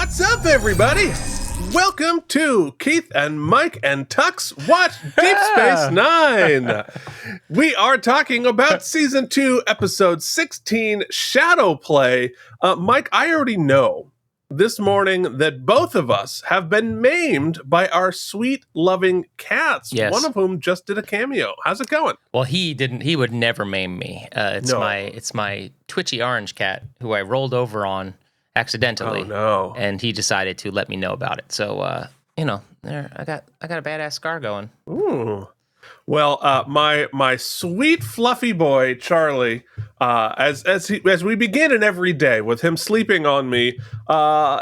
What's up, everybody? Welcome to Keith and Mike and Tux Watch Deep Space Nine. We are talking about Season 2, Episode 16, Shadowplay. Mike, I already know this morning that both of us have been maimed by our sweet, loving cats, yes. One of whom just did a cameo. How's it going? Well, he didn't. He would never maim me. It's my twitchy orange cat who I rolled over on accidentally. Oh, no. And he decided to let me know about it. So, there I got a badass scar going. Ooh. Well, my sweet fluffy boy Charlie, as we begin an every day with him sleeping on me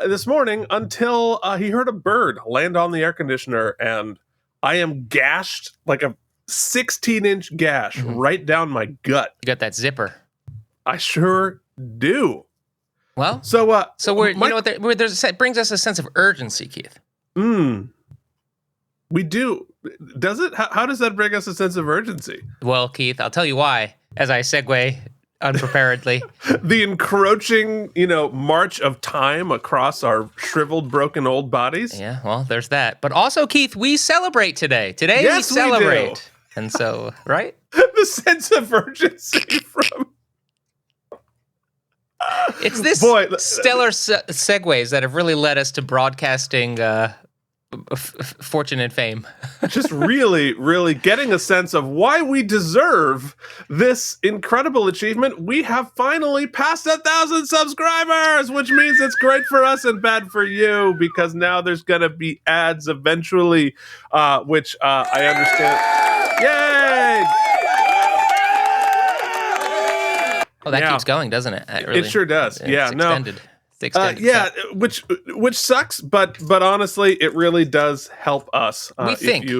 this morning until he heard a bird land on the air conditioner, and I am gashed like a 16-inch gash right down my gut. You got that zipper. I sure do. Well, so we're it brings us a sense of urgency, Keith. We do. Does it? How does that bring us a sense of urgency? Well, Keith, I'll tell you why, as I segue unpreparedly. The encroaching, march of time across our shriveled, broken old bodies. Yeah, well, there's that. But also, Keith, we celebrate today. Today yes, we celebrate. We do. And so, right? The sense of urgency from... It's this stellar segues that have really led us to broadcasting fortune and fame. Just really, really getting a sense of why we deserve this incredible achievement. We have finally passed 1,000 subscribers, which means it's great for us and bad for you, because now there's going to be ads eventually, which I understand. Yay! Oh, that keeps going, doesn't it? It sure does. It's extended. It's extended. Which sucks, but honestly, it really does help us. We think.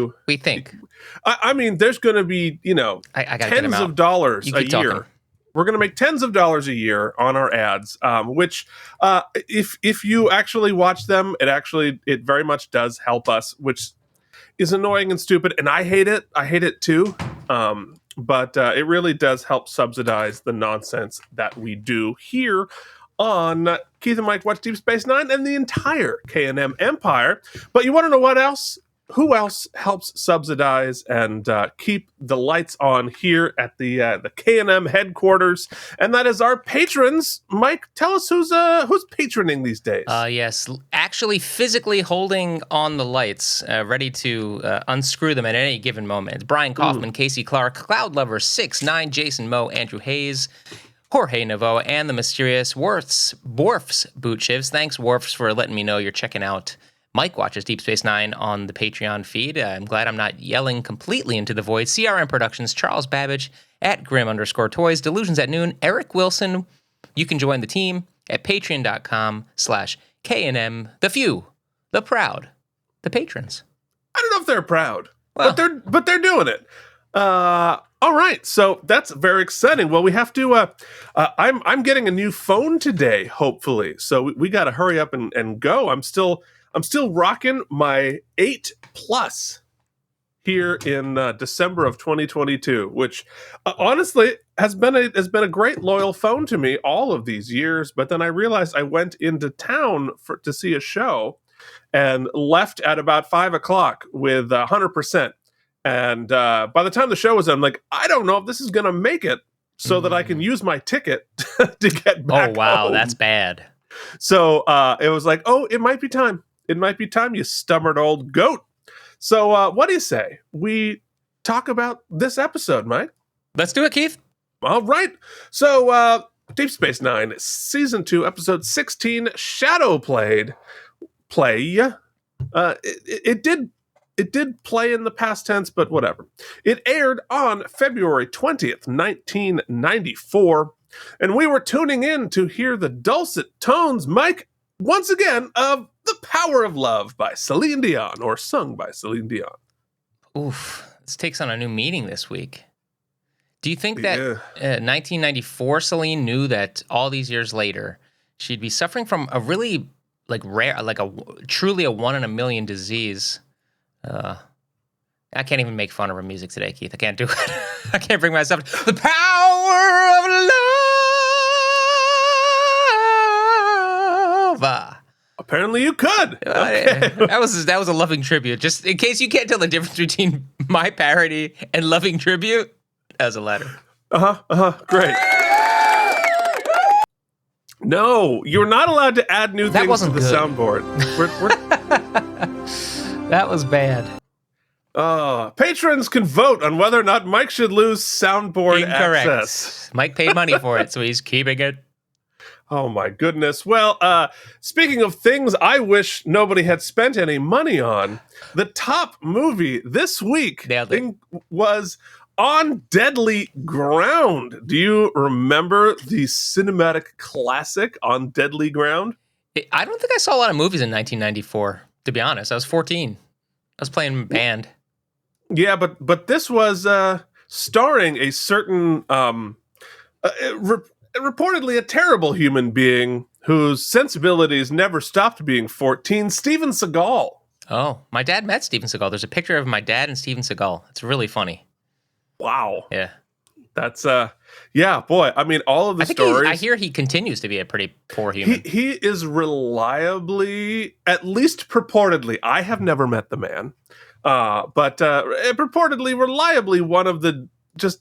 I mean, there's going to be tens of dollars a year. Talking. We're going to make tens of dollars a year on our ads, which if you actually watch them, it very much does help us, which is annoying and stupid, and I hate it. I hate it too. But it really does help subsidize the nonsense that we do here on Keith and Mike Watch Deep Space Nine and the entire K&M empire. But you want to know what else? Who else helps subsidize and keep the lights on here at the K&M headquarters? And that is our patrons. Mike, tell us who's patroning these days. Yes, actually physically holding on the lights, ready to unscrew them at any given moment. It's Brian Kaufman, Casey Clark, Cloud Lover 6'9", Jason Moe, Andrew Hayes, Jorge Naveau, and the mysterious Worf's Boot Shivs. Thanks, Worfs, for letting me know you're checking out Mike watches Deep Space Nine on the Patreon feed. I'm glad I'm not yelling completely into the void. CRM Productions, Charles Babbage, at Grim_Toys, Delusions at Noon, Eric Wilson. You can join the team at patreon.com/KNM. The few, the proud, the patrons. I don't know if they're proud, but they're doing it. All right, so that's very exciting. Well, we have to. I'm getting a new phone today, hopefully. So we got to hurry up and go. I'm still rocking my 8 Plus here in December of 2022, which honestly has been a great loyal phone to me all of these years. But then I realized I went into town to see a show and left at about 5:00 with 100%. And by the time the show was done, I'm like, I don't know if this is going to make it so that I can use my ticket to get back Oh, wow, home. That's bad. So it was like, oh, it might be time. It might be time, you stubborn old goat. So what do you say? We talk about this episode, Mike? Let's do it, Keith. All right. So Deep Space Nine, Season 2, Episode 16, Shadowplay. It did play in the past tense, but whatever. It aired on February 20th, 1994, and we were tuning in to hear the dulcet tones, Mike, once again, of The Power of Love by Celine Dion, or sung by Celine Dion. Oof, this takes on a new meaning this week. Do you think that 1994 Celine knew that all these years later, she'd be suffering from a really rare, truly a 1 in a million disease? I can't even make fun of her music today, Keith. I can't do it. I can't bring myself to the power of love. Apparently you could. Okay. That was a loving tribute. Just in case you can't tell the difference between my parody and loving tribute, that was a letter. Great. No, you're not allowed to add new things to the soundboard. That was bad. Patrons can vote on whether or not Mike should lose soundboard Incorrect. access. Mike paid money for it, so he's keeping it. Oh my goodness. Well, speaking of things I wish nobody had spent any money on, the top movie this week was On Deadly Ground. Do you remember the cinematic classic On Deadly Ground? I don't think I saw a lot of movies in 1994, to be honest. I was 14. I was playing band. Yeah, but this was starring a certain reportedly a terrible human being whose sensibilities never stopped being 14, Steven Seagal. Oh, my dad met Steven Seagal. There's a picture of my dad and Steven Seagal. It's really funny. Wow. Yeah. That's yeah, boy. I mean, all of the stories. I hear he continues to be a pretty poor human. He is reliably, at least purportedly, I have never met the man, but purportedly reliably one of the just,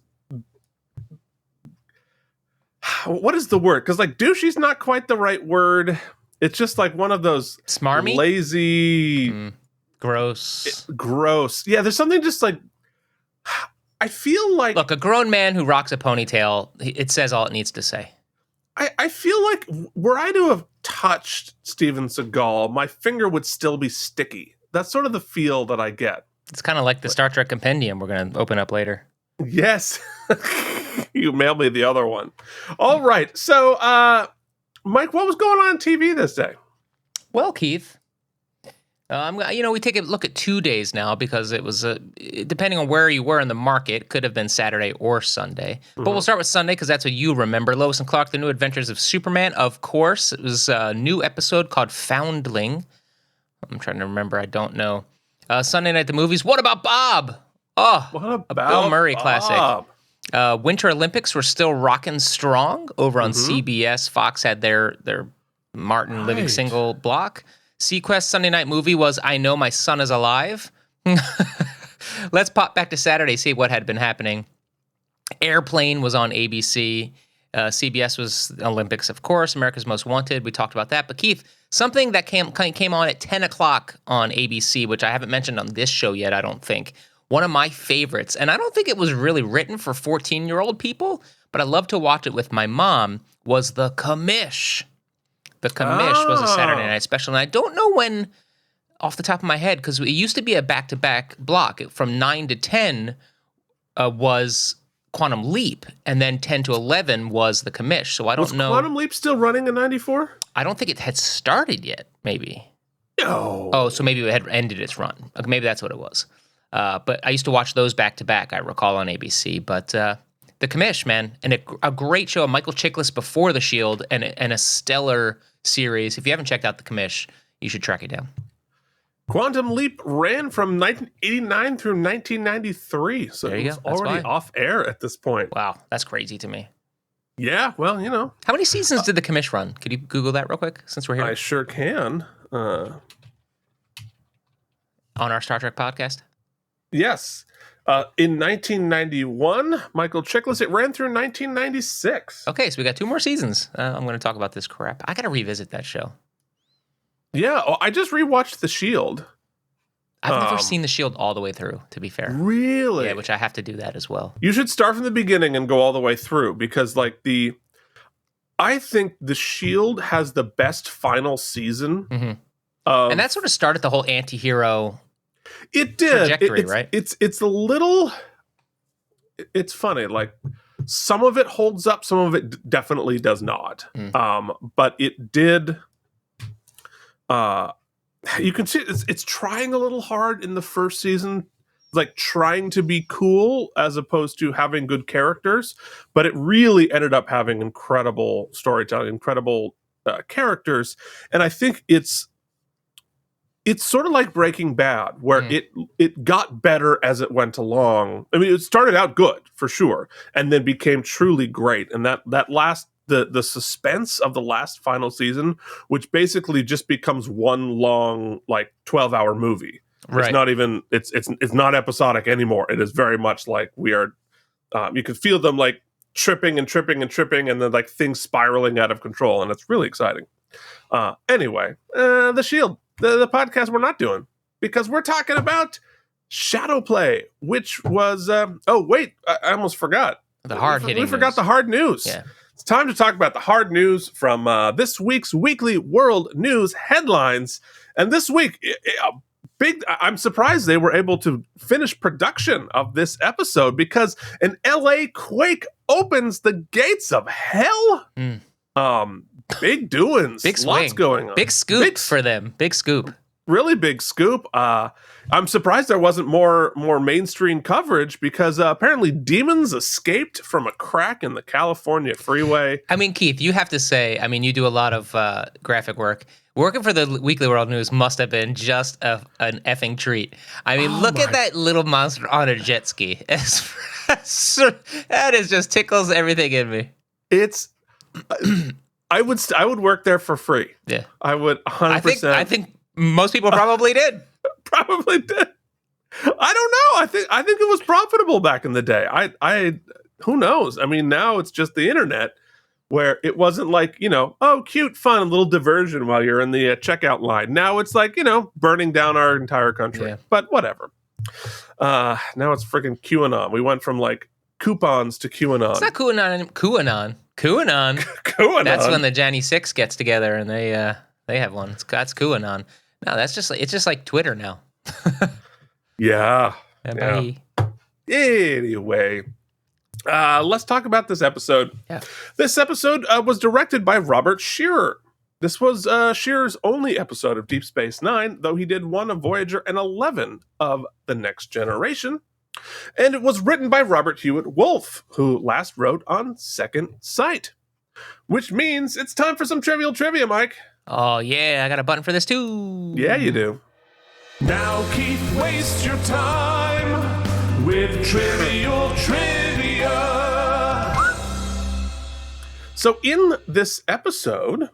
what is the word? Because like douchey's not quite the right word. It's just like one of those smarmy, lazy, gross. Yeah, there's something just like, I feel like... Look, a grown man who rocks a ponytail, it says all it needs to say. I feel like were I to have touched Steven Seagal, my finger would still be sticky. That's sort of the feel that I get. It's kind of like the Star Trek Compendium we're going to open up later. Yes. You mailed me the other one. All right. So, Mike, what was going on TV this day? Well, Keith... we take a look at 2 days now because it was, depending on where you were in the market, could have been Saturday or Sunday. Mm-hmm. But we'll start with Sunday because that's what you remember. Lois and Clark, The New Adventures of Superman. Of course, it was a new episode called Foundling. I'm trying to remember. I don't know. Sunday night, the movies. What About Bob? Oh, what about a Bill Murray Bob? Classic. Winter Olympics were still rocking strong over on CBS. Fox had their Martin Living Single block. Sequest Sunday night movie was I Know My Son Is Alive. Let's pop back to Saturday, see what had been happening. Airplane was on ABC. CBS was Olympics, of course. America's Most Wanted. We talked about that. But Keith, something that came on at 10 o'clock on ABC, which I haven't mentioned on this show yet, I don't think. One of my favorites. And I don't think it was really written for 14-year-old people, but I love to watch it with my mom, was The Commish. The Commish was a Saturday night special, and I don't know when, off the top of my head, because it used to be a back-to-back block. From 9 to 10 was Quantum Leap, and then 10 to 11 was The Commish, so I don't know. Was Quantum Leap still running in 94? I don't think it had started yet, maybe. No. Oh, so maybe it had ended its run. Okay, maybe that's what it was. But I used to watch those back-to-back, I recall, on ABC, but... The Commish, man, and a great show. Michael Chiklis before The Shield, and a stellar series. If you haven't checked out The Commish, you should track it down. Quantum Leap ran from 1989 through 1993, so it was already off air at this point. Wow, that's crazy to me. Yeah, well, you know. How many seasons did The Commish run? Could you Google that real quick, since we're here? I sure can. On our Star Trek podcast? Yes. In 1991, Michael Chiklis, it ran through 1996. Okay, so we got 2 more seasons. I'm going to talk about this crap. I got to revisit that show. Yeah, I just rewatched The Shield. I've never seen The Shield all the way through, to be fair. Really? Yeah, which I have to do that as well. You should start from the beginning and go all the way through, because I think The Shield has the best final season. Mm-hmm. And that sort of started the whole anti-hero... It did. Trajectory, right? It's a little. It's funny. Like some of it holds up, some of it definitely does not. But it did. You can see it's trying a little hard in the first season, like trying to be cool as opposed to having good characters. But it really ended up having incredible storytelling, incredible characters, and I think it's sort of like Breaking Bad, where it got better as it went along. I mean, it started out good for sure, and then became truly great. And the the suspense of the last final season, which basically just becomes one long, like 12-hour movie. Right. It's not even it's not episodic anymore. It is very much like we are. You can feel them like tripping and tripping and tripping, and then like things spiraling out of control, and it's really exciting. Anyway, the Shield, the podcast we're not doing because we're talking about Shadowplay, which was I almost forgot the hard hitting. We forgot the hard news. Yeah. It's time to talk about the hard news from this week's weekly world news headlines, and this week. I'm surprised they were able to finish production of this episode because an LA quake opens the gates of hell. Big doings. Big swing. Lots going on. Big scoop for them. Big scoop. Really big scoop. I'm surprised there wasn't more mainstream coverage because apparently demons escaped from a crack in the California freeway. I mean, Keith, you have to say, you do a lot of graphic work. Working for the Weekly World News must have been just an effing treat. Look at that little monster on a jet ski. That is just tickles everything in me. It's... I would work there for free. Yeah. I would 100%. I think most people probably did. Probably did. I don't know. I think it was profitable back in the day. I who knows? Now it's just the internet where it wasn't like, cute, fun, a little diversion while you're in the checkout line. Now it's like, burning down our entire country. Yeah. But whatever. Now it's freaking QAnon. We went from like coupons to QAnon. It's not QAnon. QAnon. That's when the Johnny Six gets together and they have one. That's QAnon. No, it's just like Twitter now. Yeah. Bye. Anyway, let's talk about this episode. Yeah. This episode was directed by Robert Shearer. This was Shearer's only episode of Deep Space Nine, though he did one of Voyager and 11 of The Next Generation. And it was written by Robert Hewitt Wolfe, who last wrote on Second Sight. Which means it's time for some trivial trivia, Mike. Oh, yeah, I got a button for this, too. Yeah, you do. Now, Keith, waste your time with trivial trivia. So in this episode,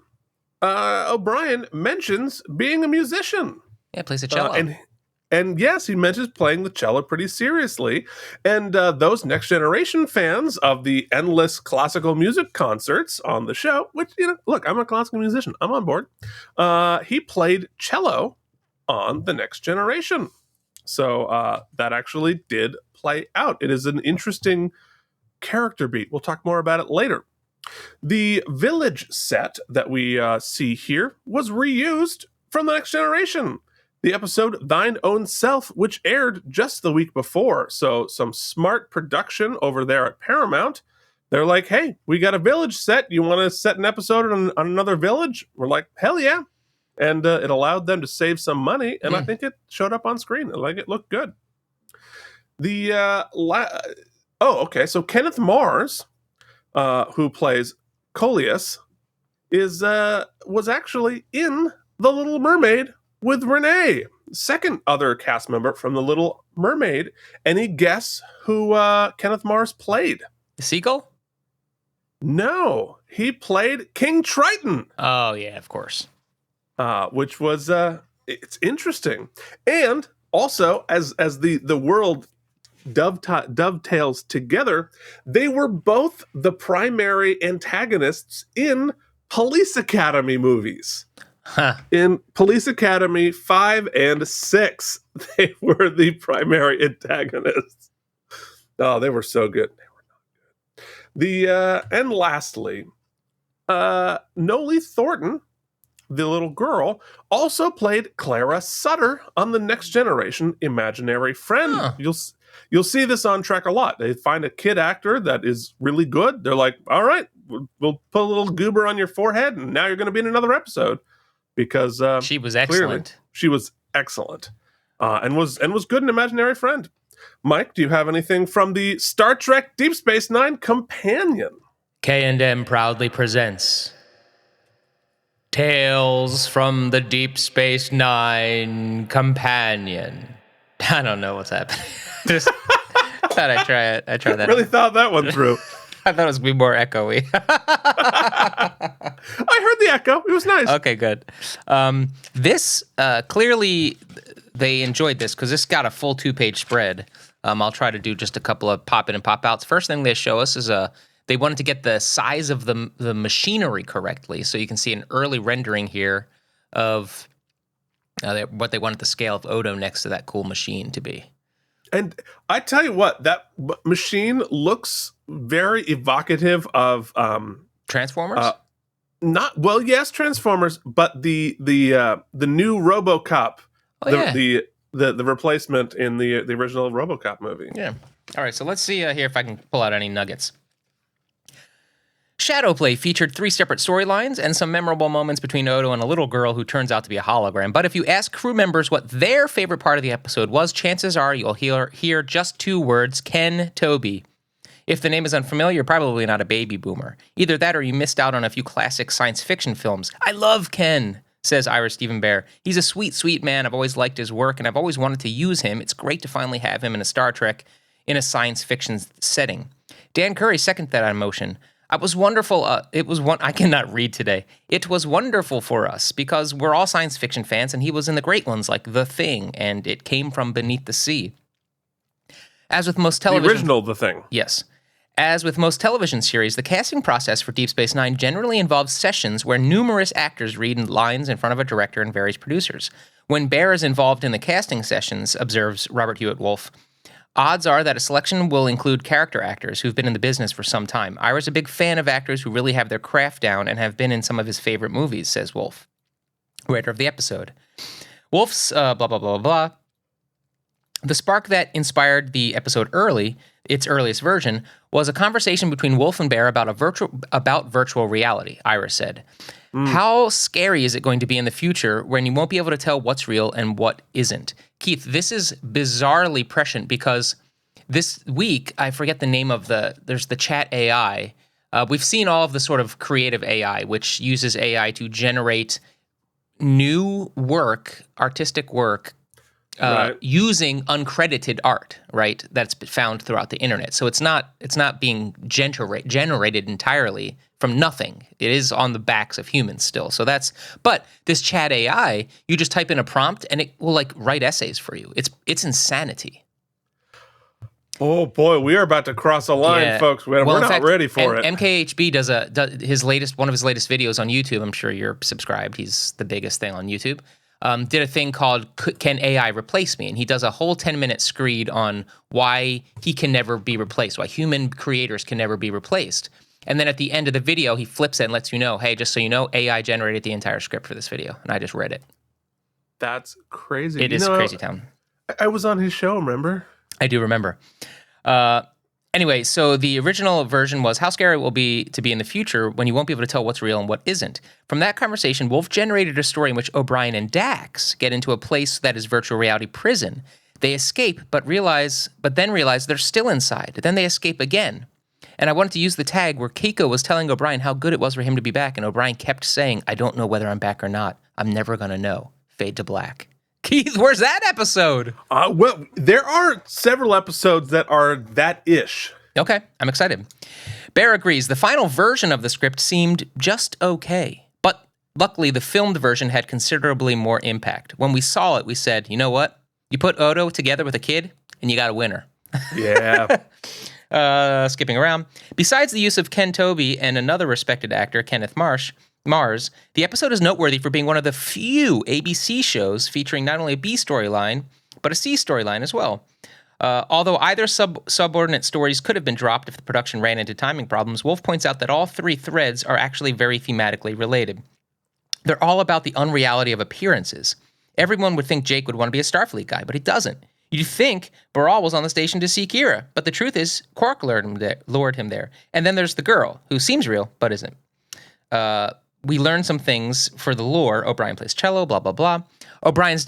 O'Brien mentions being a musician. Yeah, plays the cello. And yes, he mentions playing the cello pretty seriously. And those Next Generation fans of the endless classical music concerts on the show, which, look, I'm a classical musician. I'm on board. He played cello on the Next Generation. So that actually did play out. It is an interesting character beat. We'll talk more about it later. The village set that we see here was reused from the Next Generation. The episode Thine Own Self, which aired just the week before. So some smart production over there at Paramount. They're like, hey, we got a village set. You want to set an episode on another village? We're like, hell yeah. And it allowed them to save some money. And I think it showed up on screen. It looked good. So Kenneth Mars, who plays Coleus, was actually in The Little Mermaid with Renee, second other cast member from The Little Mermaid. Any guess who Kenneth Mars played? The seagull? No, he played King Triton. Oh, yeah, of course. Which was, it's interesting. And also, as the world dovetails together, they were both the primary antagonists in Police Academy movies. Huh. In Police Academy 5 and 6, they were the primary antagonists. Oh, they were so good. They were not good. And lastly, Noli Thornton, the little girl, also played Clara Sutter on the Next Generation Imaginary Friend. Huh. You'll see this on Trek a lot. They find a kid actor that is really good. They're like, all right, we'll put a little goober on your forehead, and now you're going to be in another episode. Because she was excellent. She was excellent, and was good in Imaginary Friend. Mike, do you have anything from the Star Trek Deep Space Nine companion? K&M proudly presents Tales from the Deep Space Nine companion. I don't know what's happening. Just thought I'd try it. I tried that. Really thought that one through. I thought it was going to be more echoey. I heard the echo. It was nice. Okay, good. This, clearly, they enjoyed this because this got a full 2-page spread. I'll try to do just a couple of pop-in and pop-outs. First thing they show us is they wanted to get the size of the machinery correctly. So you can see an early rendering here of what they wanted the scale of Odo next to that cool machine to be. And I tell you what, that machine looks very evocative of Transformers? Yes, Transformers, but the new RoboCop, the replacement in the original RoboCop movie. Yeah. All right, so let's see here if I can pull out any nuggets. Shadowplay featured 3 separate storylines and some memorable moments between Odo and a little girl who turns out to be a hologram. But if you ask crew members what their favorite part of the episode was, chances are you'll hear just 2 words, Ken Toby. If the name is unfamiliar, you're probably not a baby boomer. Either that or you missed out on a few classic science fiction films. I love Ken, says Ira Stephen Bear. He's a sweet, sweet man. I've always liked his work, and I've always wanted to use him. It's great to finally have him in a Star Trek in a science fiction setting. Dan Curry seconded that emotion. It was wonderful. I cannot read today. It was wonderful for us because we're all science fiction fans, and he was in the great ones like The Thing, and It Came From Beneath the Sea. As with most television... The original The Thing. Yes. As with most television series, the casting process for Deep Space Nine generally involves sessions where numerous actors read lines in front of a director and various producers. When Bear is involved in the casting sessions, observes Robert Hewitt Wolf, odds are that a selection will include character actors who've been in the business for some time. Ira's a big fan of actors who really have their craft down and have been in some of his favorite movies, says Wolf, writer of the episode. Wolf's blah, blah, blah, blah, blah. The spark that inspired the episode its earliest version, was a conversation between Wolf and Bear about virtual reality, Ira said. How scary is it going to be in the future when you won't be able to tell what's real and what isn't? Keith, this is bizarrely prescient because this week, I forget the name of there's the chat AI. We've seen all of the sort of creative AI, which uses AI to generate new work, artistic work, using uncredited art, right? That's found throughout the internet. So it's not being generated entirely from nothing. It is on the backs of humans still. But this chat AI, you just type in a prompt and it will like write essays for you. It's insanity. Oh boy, we are about to cross a line, folks. We're not ready for it. MKHB does one of his latest videos on YouTube. I'm sure you're subscribed. He's the biggest thing on YouTube. Did a thing called Can AI Replace Me? And he does a whole 10-minute screed on why he can never be replaced, why human creators can never be replaced. And then at the end of the video, he flips it and lets you know, hey, just so you know, AI generated the entire script for this video. And I just read it. That's crazy. It is crazy town. I was on his show, remember? I do remember. Anyway, so the original version was how scary it will be to be in the future when you won't be able to tell what's real and what isn't. From that conversation, Wolf generated a story in which O'Brien and Dax get into a place that is virtual reality prison. They escape, but then realize they're still inside. Then they escape again. And I wanted to use the tag where Keiko was telling O'Brien how good it was for him to be back, and O'Brien kept saying, I don't know whether I'm back or not. I'm never going to know. Fade to black. Keith, where's that episode? Well, there are several episodes that are that-ish. Okay, I'm excited. Bear agrees. The final version of the script seemed just okay. But luckily, the filmed version had considerably more impact. When we saw it, we said, you know what? You put Odo together with a kid, and you got a winner. Yeah. Skipping around. Besides the use of Ken Toby and another respected actor, Kenneth Mars, the episode is noteworthy for being one of the few ABC shows featuring not only a B storyline, but a C storyline as well. Although either subordinate stories could have been dropped if the production ran into timing problems, Wolf points out that all 3 threads are actually very thematically related. They're all about the unreality of appearances. Everyone would think Jake would want to be a Starfleet guy, but he doesn't. You'd think Bareil was on the station to see Kira, but the truth is Quark lured him there. And then there's the girl, who seems real, but isn't. We learned some things for the lore. O'Brien plays cello, blah, blah, blah.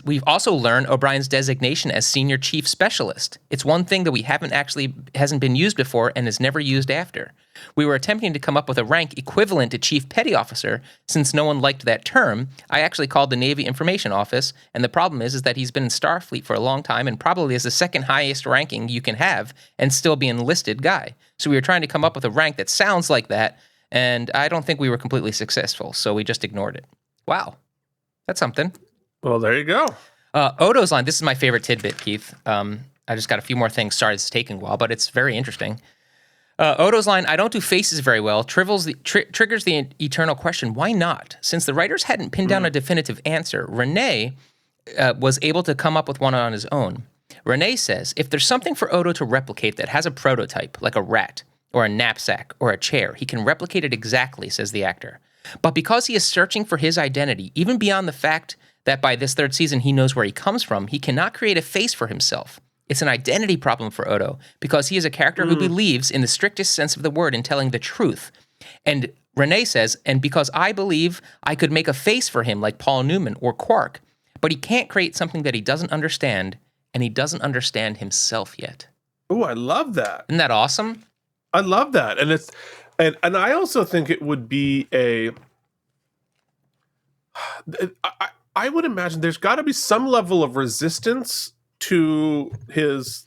We've also learned O'Brien's designation as Senior Chief Specialist. It's one thing that hasn't been used before and is never used after. We were attempting to come up with a rank equivalent to Chief Petty Officer. Since no one liked that term, I actually called the Navy Information Office, and the problem is that he's been in Starfleet for a long time and probably is the second highest ranking you can have and still be an enlisted guy. So we were trying to come up with a rank that sounds like that, and I don't think we were completely successful, so we just ignored it. Wow. That's something. Well, there you go. Odo's line, this is my favorite tidbit, Keith. I just got a few more things. Sorry, it's taking a while, but it's very interesting. Odo's line, I don't do faces very well, triggers the eternal question, why not? Since the writers hadn't pinned down a definitive answer, Renee was able to come up with one on his own. Renee says, if there's something for Odo to replicate that has a prototype, like a rat, or a knapsack, or a chair, he can replicate it exactly, says the actor. But because he is searching for his identity, even beyond the fact that by this third season he knows where he comes from, he cannot create a face for himself. It's an identity problem for Odo, because he is a character who believes, in the strictest sense of the word, in telling the truth. And Renee says, and because I believe I could make a face for him like Paul Newman or Quark, but he can't create something that he doesn't understand, and he doesn't understand himself yet. Oh, I love that. Isn't that awesome? I love that. And it's and I also think it would be I would imagine there's got to be some level of resistance to his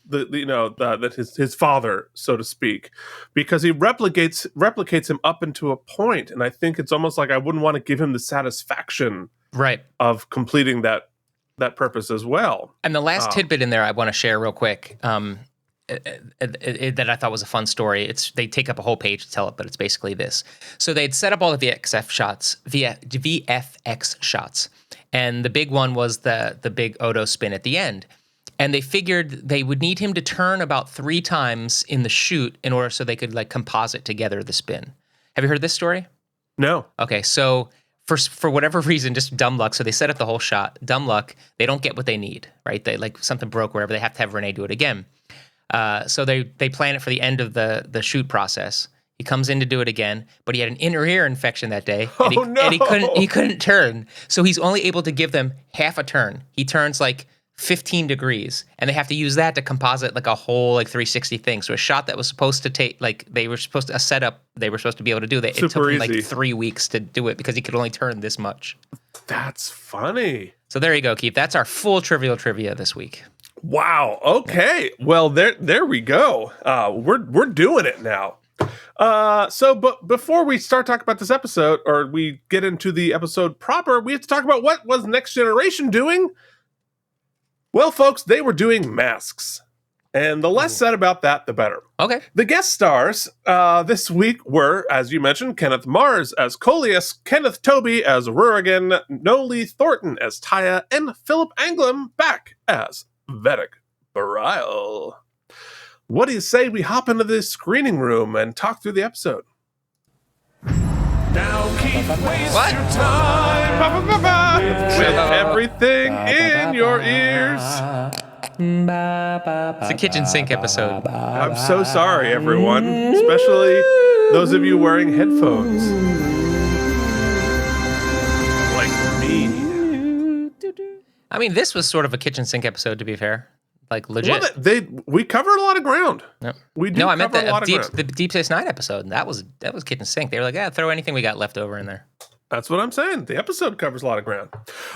father, so to speak, because he replicates him up into a point, and I think it's almost like I wouldn't want to give him the satisfaction of completing that purpose as well. And the last tidbit in there I want to share real quick, that I thought was a fun story. They take up a whole page to tell it, but it's basically this. So they'd set up all the VFX shots, and the big one was the big Odo spin at the end. And they figured they would need him to turn about 3 times in the shoot in order so they could like composite together the spin. Have you heard this story? No. Okay, so for whatever reason, just dumb luck. So they set up the whole shot. Dumb luck. They don't get what they need, right? They like something broke wherever. They have to have Renee do it again. So they plan it for the end of the shoot process. He comes in to do it again, but he had an inner ear infection that day, and he couldn't turn. So he's only able to give them half a turn. He turns like 15 degrees, and they have to use that to composite like a whole like 360 thing. So a shot that was supposed to take like a setup they were supposed to be able to do that. It took him like 3 weeks to do it because he could only turn this much. That's funny. So there you go, Keith. That's our full trivial trivia this week. Wow. Okay. Well, there we go. We're doing it now. But before we start talking about this episode, or we get into the episode proper, we have to talk about what was Next Generation doing. Well, folks, they were doing masks. And the less said about that, the better. Okay. The guest stars this week were, as you mentioned, Kenneth Mars as Coleus, Kenneth Toby as Rurigan, Noli Thornton as Taya, and Philip Anglim back as Vedic Bareil. What do you say we hop into this screening room and talk through the episode? Now Keith, waste your time with everything in your ears. It's a kitchen sink episode. I'm so sorry, everyone, especially those of you wearing headphones. Like me. I mean, this was sort of a kitchen sink episode, to be fair. Like, legit. Well, we covered a lot of ground. No, we did. No, I meant the Deep Space Nine episode. That was kitchen sink. They were like, yeah, throw anything we got left over in there. That's what I'm saying. The episode covers a lot of ground.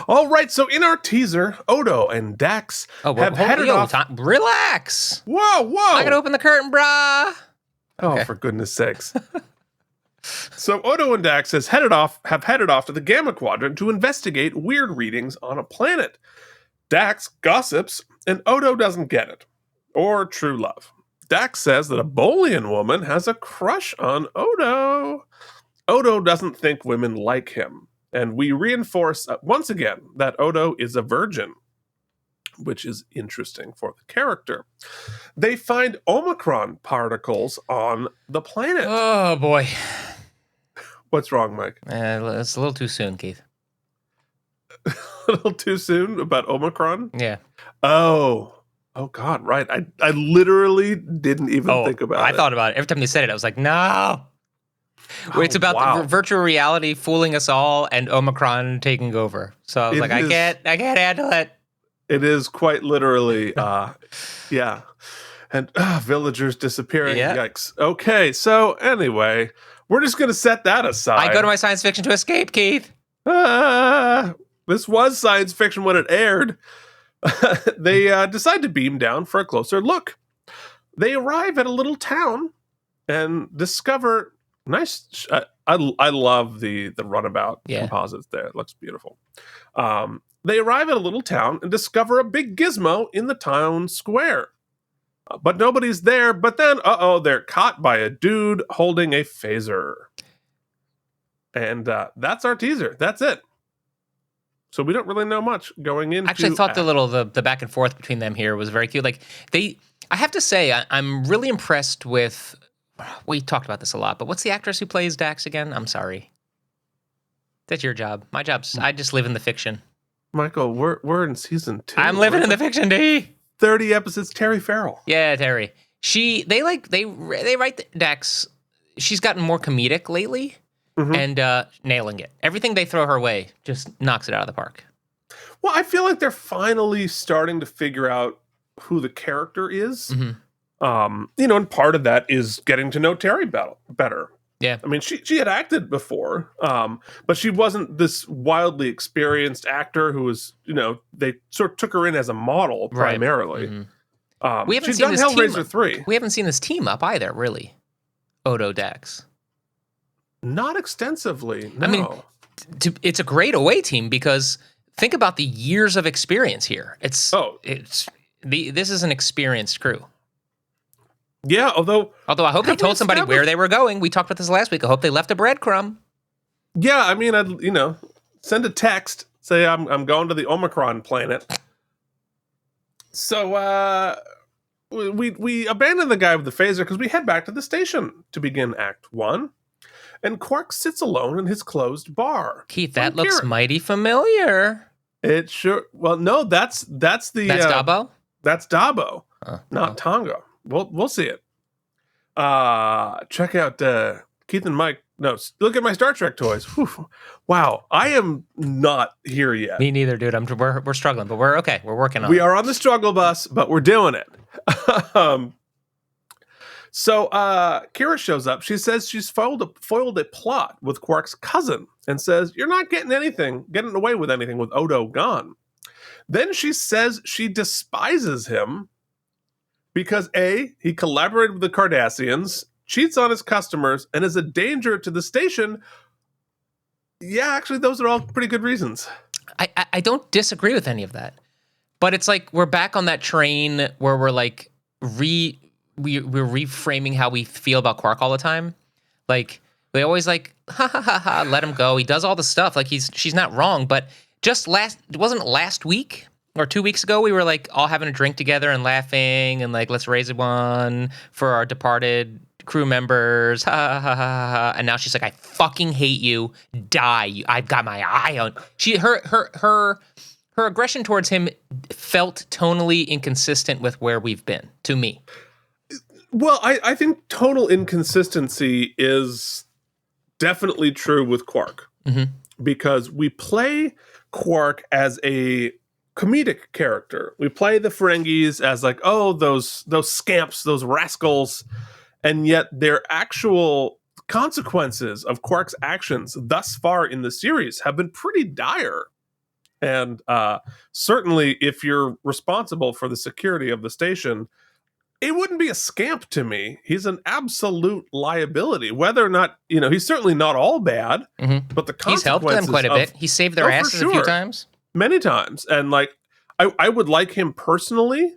All right, so in our teaser, Odo and Dax have headed off. Relax. Whoa. I gotta open the curtain, brah. Oh, for goodness sakes. So Odo and Dax have headed off to the Gamma Quadrant to investigate weird readings on a planet. Dax gossips, and Odo doesn't get it. Or true love. Dax says that a Bolian woman has a crush on Odo. Odo doesn't think women like him. And we reinforce once again that Odo is a virgin, which is interesting for the character. They find Omicron particles on the planet. Oh, boy. What's wrong, Mike? It's a little too soon, Keith. A little too soon about Omicron? Yeah. Oh God, right. I literally didn't even think about it. I thought about it. Every time they said it, I was like, no. It's about the virtual reality fooling us all and Omicron taking over. So I was I can't handle it. It is quite literally, yeah. And villagers disappearing. Yeah. Yikes. Okay, so anyway, we're just going to set that aside. I go to my science fiction to escape, Keith. This was science fiction when it aired. They decide to beam down for a closer look. They arrive at a little town and discover nice. I love the runabout composites there. It looks beautiful. They arrive at a little town and discover a big gizmo in the town square. But nobody's there. But then, they're caught by a dude holding a phaser. And that's our teaser. That's it. So we don't really know much going into. Actually, I thought the back and forth between them here was very cute. Like I have to say, I'm really impressed with. We talked about this a lot, but what's the actress who plays Dax again? I'm sorry. That's your job. My job's. I just live in the fiction. Michael, we're in season 2. I'm living in the fiction, D. 30 episodes. Terry Farrell. Yeah, Terry. They write Dax. She's gotten more comedic lately. Mm-hmm. And nailing it. Everything they throw her way just knocks it out of the park. Well, I feel like they're finally starting to figure out who the character is. Mm-hmm. And part of that is getting to know Terry better. Yeah. I mean, she had acted before, but she wasn't this wildly experienced actor who was, they sort of took her in as a model primarily. Right. Mm-hmm. We haven't she's seen done this Hellraiser 3. We haven't seen this team up either, really. Odo Dax. Not extensively, no. I mean, it's a great away team because think about the years of experience here. This is an experienced crew. Yeah, although I hope they told somebody where they were going. We talked about this last week. I hope they left a breadcrumb. Yeah, I mean, I'd send a text, say I'm going to the Omicron planet. So we abandon the guy with the phaser because we head back to the station to begin Act 1. And Quark sits alone in his closed bar. Keith, that looks mighty familiar. It sure. Well, no, that's That's Dabo? That's Dabo, not Tonga. We'll see it. Check out Keith and Mike. No, look at my Star Trek toys. Whew. Wow, I am not here yet. Me neither, dude. We're struggling, but we're okay. We're working on it. We are on the struggle bus, but we're doing it. So Kira shows up. She says she's foiled a plot with Quark's cousin and says, you're not getting away with anything with Odo gone. Then she says she despises him because A, he collaborated with the Cardassians, cheats on his customers, and is a danger to the station. Yeah, actually, those are all pretty good reasons. I don't disagree with any of that. But it's like we're back on that train where we're like we're reframing how we feel about Quark all the time. Like they always like let him go. He does all the stuff. Like she's not wrong, but wasn't last week or 2 weeks ago we were like all having a drink together and laughing and like let's raise one for our departed crew members. And now she's like, I fucking hate you. Die. I've got my eye on. Her aggression towards him felt tonally inconsistent with where we've been to me. Well, I think total inconsistency is definitely true with Quark. Mm-hmm. Because we play Quark as a comedic character. We play the Ferengis as like, oh, those scamps, those rascals, and yet their actual consequences of Quark's actions thus far in the series have been pretty dire. And certainly if you're responsible for the security of the station, it wouldn't be a scamp to me. He's an absolute liability. Whether or not, he's certainly not all bad, mm-hmm. but the consequences... He's helped them quite a bit. He saved their asses a few times. Many times. And like, I would like him personally,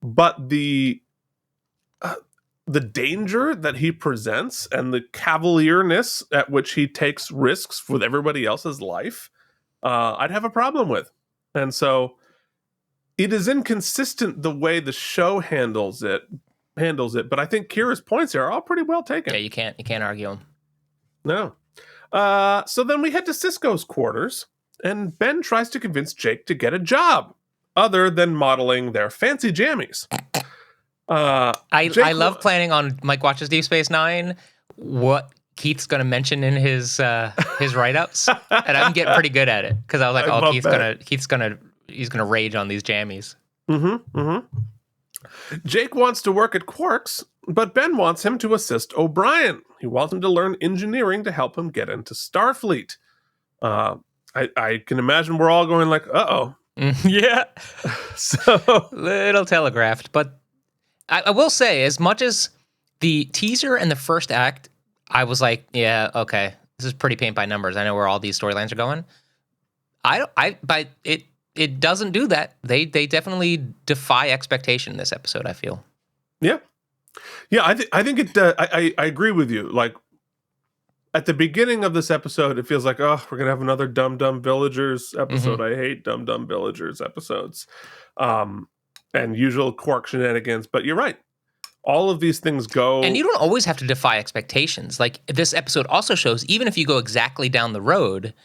but the danger that he presents and the cavalierness at which he takes risks with everybody else's life, I'd have a problem with. And so it is inconsistent the way the show handles it, but I think Kira's points here are all pretty well taken. Yeah, you can't argue them. No. So then we head to Sisko's quarters, and Ben tries to convince Jake to get a job other than modeling their fancy jammies. I love planning on Mike Watches Deep Space Nine what Keith's going to mention in his write-ups, and I'm getting pretty good at it because I was like, he's going to rage on these jammies. Mm-hmm. Mm-hmm. Jake wants to work at Quark's, but Ben wants him to assist O'Brien. He wants him to learn engineering to help him get into Starfleet. I can imagine we're all going like, uh-oh. Yeah. So Little telegraphed. But I will say, as much as the teaser and the first act, I was like, yeah, okay, this is pretty paint by numbers. I know where all these storylines are going. But it doesn't do that. They definitely defy expectation in this episode, I feel. Yeah. I think it. I agree with you. Like at the beginning of this episode, it feels like, oh, we're gonna have another Dumb Villagers episode. I hate Dumb Villagers episodes, and usual Quark shenanigans. But you're right. All of these things go, and you don't always have to defy expectations. Like this episode also shows, even if you go exactly down the road,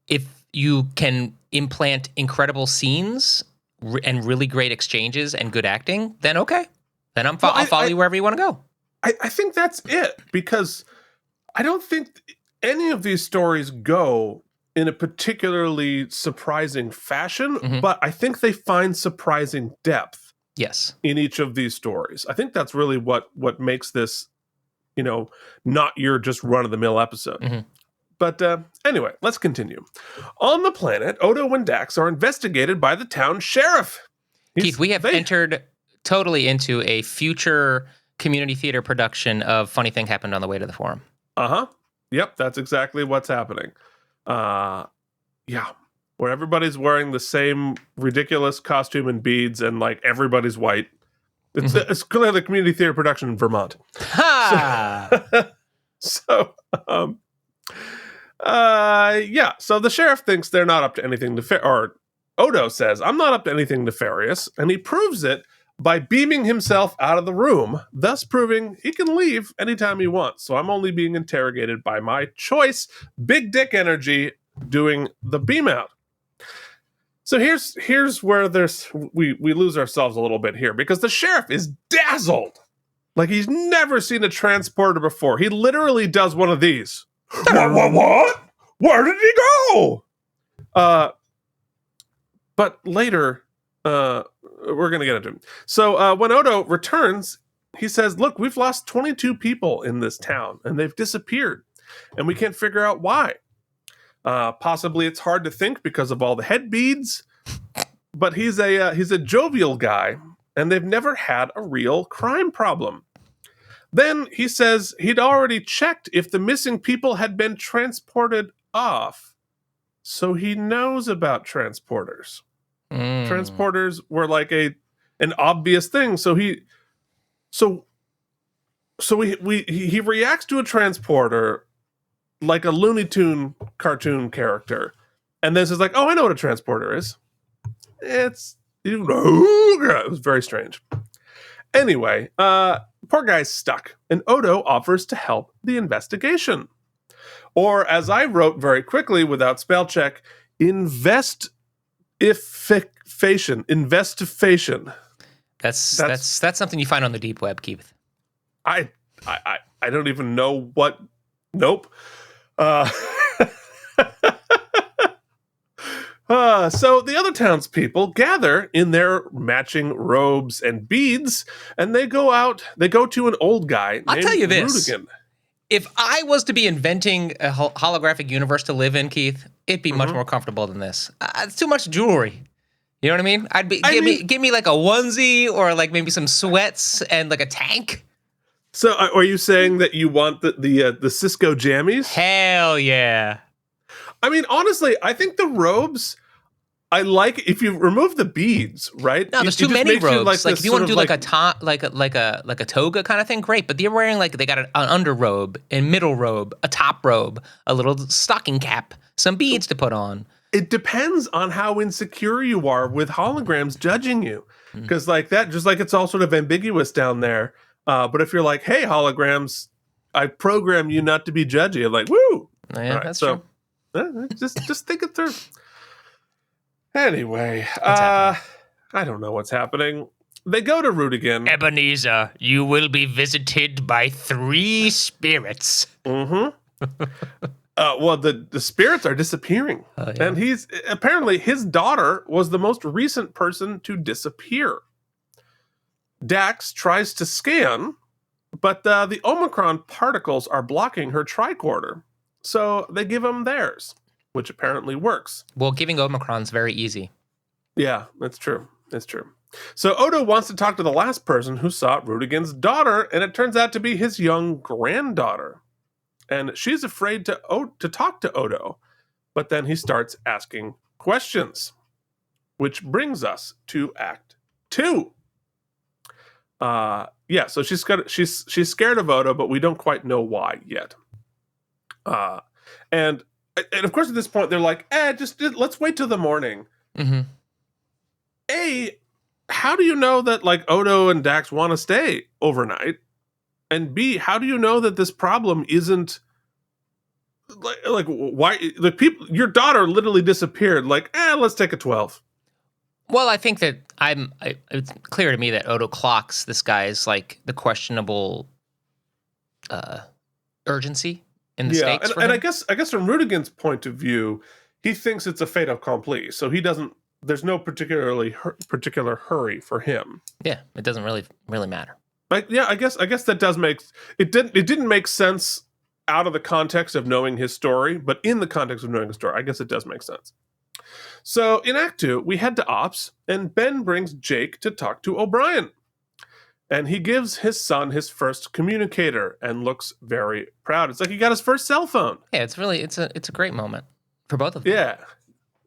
if you can implant incredible scenes and really great exchanges and good acting, then okay. Then I'll follow you wherever you want to go. I think that's it, because I don't think any of these stories go in a particularly surprising fashion, but I think they find surprising depth. Yes. In each of these stories. I think that's really what makes this, not your just run-of-the-mill episode. But anyway, let's continue. On the planet, Odo and Dax are investigated by the town sheriff. Keith, we have entered totally into a future community theater production of Funny Thing Happened on the Way to the Forum. Yep, that's exactly what's happening. Yeah, where everybody's wearing the same ridiculous costume and beads, and like everybody's white. It's clearly the community theater production in Vermont. Ha! So the sheriff thinks they're not up to anything or Odo says, I'm not up to anything nefarious, and he proves it by beaming himself out of the room, thus proving he can leave anytime he wants. So I'm only being interrogated by my choice, big dick energy, doing the beam out. So here's where we lose ourselves a little bit here, because the sheriff is dazzled. Like he's never seen a transporter before. He literally does one of these. What? Where did he go? But later, we're going to get into it. So when Odo returns, he says, look, we've lost 22 people in this town, and they've disappeared, and we can't figure out why. Possibly it's hard to think because of all the head beads, but he's a jovial guy, and they've never had a real crime problem. Then he says he'd already checked if the missing people had been transported off, so he knows about transporters. Transporters were like an obvious thing, so he reacts to a transporter like a Looney Tune cartoon character, and then says like, "Oh, I know what a transporter is." It was very strange. Anyway, poor guy's stuck, and Odo offers to help the investigation, or as I wrote very quickly without spell check, investigation. That's something you find on the deep web, Keith. I don't even know what. Nope. So the other townspeople gather in their matching robes and beads, and they go to an old guy. I'll tell you this. Rudigan. If I was to be inventing a holographic universe to live in, Keith, it'd be much more comfortable than this. It's too much jewelry. You know what I mean? Give me like a onesie, or like maybe some sweats and like a tank. So are you saying that you want the Cisco jammies? Hell yeah. I mean, honestly, I think the robes, I like if you remove the beads, right? No, there's too many robes. Like if you want to do like a top, like a toga kind of thing, great. But they're wearing they got an underrobe, a middle robe, a top robe, a little stocking cap, some beads to put on. It depends on how insecure you are with holograms judging you, because like that, just like it's all sort of ambiguous down there. But if you're like, hey, holograms, I program you not to be judgy. I'm like, woo. Yeah, right, that's true. Just think it through. Anyway, I don't know what's happening. They go to Rudigan. Ebenezer, you will be visited by 3 spirits. Well, the spirits are disappearing. Oh, yeah. And apparently his daughter was the most recent person to disappear. Dax tries to scan, but the Omicron particles are blocking her tricorder. So they give him theirs, which apparently works. Well, giving Omicron's very easy. Yeah, that's true. That's true. So Odo wants to talk to the last person who saw Rudigan's daughter, and it turns out to be his young granddaughter. And she's afraid to talk to Odo, but then he starts asking questions, which brings us to Act 2. So she's scared of Odo, but we don't quite know why yet. And of course at this point they're like, just let's wait till the morning. Mm-hmm. How do you know that like Odo and Dax want to stay overnight? And B, how do you know that this problem isn't like why the people? Your daughter literally disappeared. Like, let's take a 12. Well, I think that it's clear to me that Odo clocks this guy's like the questionable urgency in the stakes. And I guess from Rudigan's point of view, he thinks it's a fait accompli. So he doesn't. There's no particular hurry for him. Yeah, it doesn't really matter. I guess that does make it. Didn't make sense out of the context of knowing his story, but in the context of knowing his story, I guess it does make sense. So in Act 2, we head to Ops, and Ben brings Jake to talk to O'Brien. And he gives his son his first communicator and looks very proud. It's like he got his first cell phone. Yeah, it's a great moment for both of them. Yeah,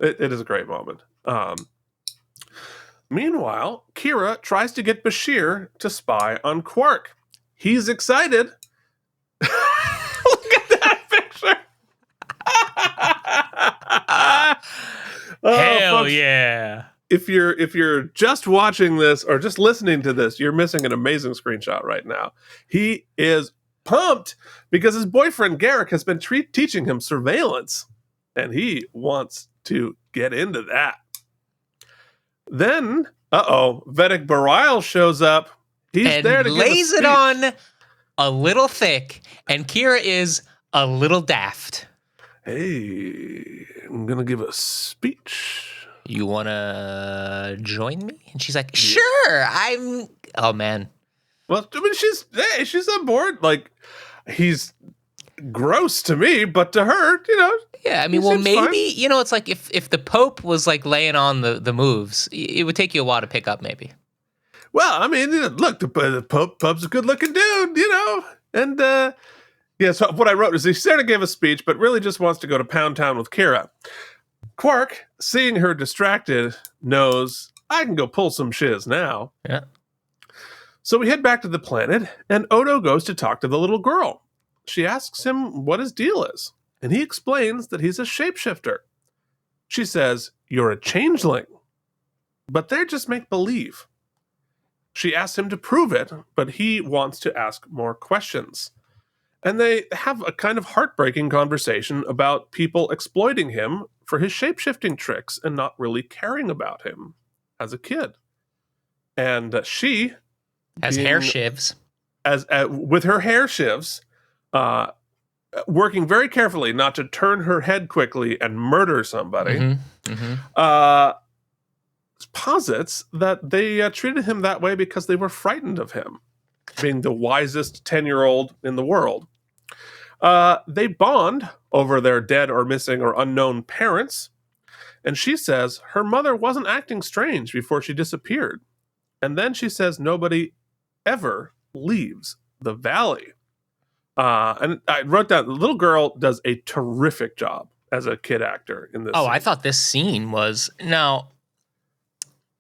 it is a great moment. Meanwhile, Kira tries to get Bashir to spy on Quark. He's excited. Look at that picture. Hell folks, yeah. If you're just watching this or just listening to this, you're missing an amazing screenshot right now. He is pumped because his boyfriend Garrick has been teaching him surveillance, and he wants to get into that. Then, Vedic Bareil shows up. He's and there to lays it on a little thick, and Kira is a little daft. Hey, I'm gonna give a speech. You wanna join me? And she's like, sure. Oh man. Well, I mean, she's on board. Like, he's gross to me, but to her, Yeah, I mean, well, maybe, fine. It's like if the Pope was like laying on the moves, it would take you a while to pick up, maybe. Well, I mean, look, the Pope's a good-looking dude, And, so what I wrote is he sort of gave a speech, but really just wants to go to Pound Town with Kira. Quark, seeing her distracted, knows, I can go pull some shiz now. Yeah. So we head back to the planet, and Odo goes to talk to the little girl. She asks him what his deal is, and he explains that he's a shapeshifter. She says, you're a changeling. But they're just make-believe. She asks him to prove it, but he wants to ask more questions. And they have a kind of heartbreaking conversation about people exploiting him for his shapeshifting tricks and not really caring about him as a kid. And she... As hair shivs. With her hair shivs... working very carefully not to turn her head quickly and murder somebody, posits that they treated him that way because they were frightened of him, being the wisest 10-year-old in the world. They bond over their dead or missing or unknown parents, and she says her mother wasn't acting strange before she disappeared. And then she says nobody ever leaves the valley. And I wrote down, the little girl does a terrific job as a kid actor in this. Oh, scene. I thought this scene was now,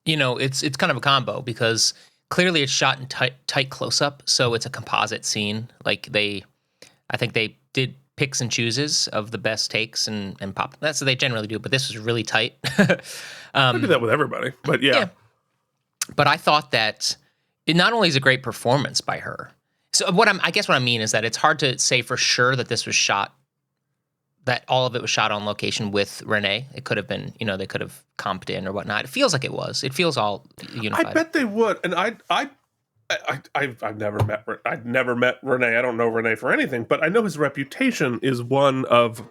it's kind of a combo because clearly it's shot in tight close up, so it's a composite scene. Like I think they did picks and chooses of the best takes and pop. That's what they generally do, but this was really tight. I do that with everybody, but yeah. But I thought that it not only is a great performance by her. So what I mean is that it's hard to say for sure that this was shot, that all of it was shot on location with Renee. It could have been, they could have comped in or whatnot. It feels like it was. It feels all unified. I bet they would. And I've never met Renee. I don't know Renee for anything, but I know his reputation is one of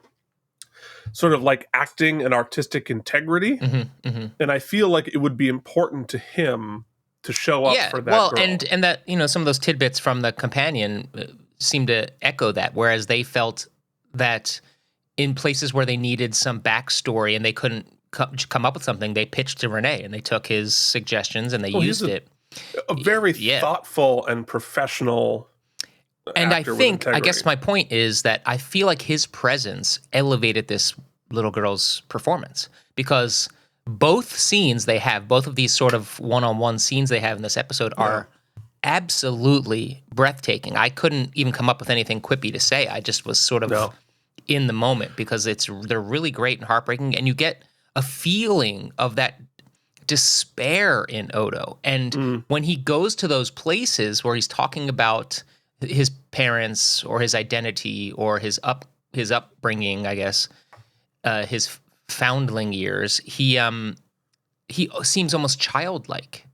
sort of like acting and artistic integrity. And I feel like it would be important to him to show up for that girl. and that, some of those tidbits from the companion seem to echo that, whereas they felt that in places where they needed some backstory and they couldn't come up with something, they pitched to Renee and they took his suggestions and they used it. A very thoughtful and professional and actor I guess my point is that I feel like his presence elevated this little girl's performance, because both scenes they have, both of these sort of one-on-one scenes they have in this episode are absolutely breathtaking. I couldn't even come up with anything quippy to say. I just was sort of in the moment, because they're really great and heartbreaking, and you get a feeling of that despair in Odo. And when he goes to those places where he's talking about his parents or his identity or his upbringing, I guess, his foundling years, he seems almost childlike.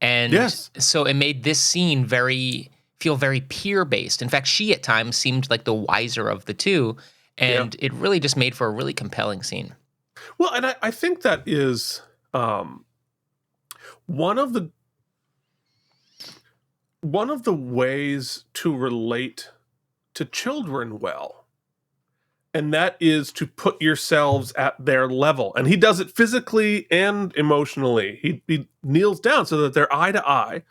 And so it made this scene feel very peer-based. In fact, she at times seemed like the wiser of the two, and it really just made for a really compelling scene. Well, and I think that is one of the ways to relate to children well. And that is to put yourselves at their level. And he does it physically and emotionally. He kneels down so that they're eye to eye,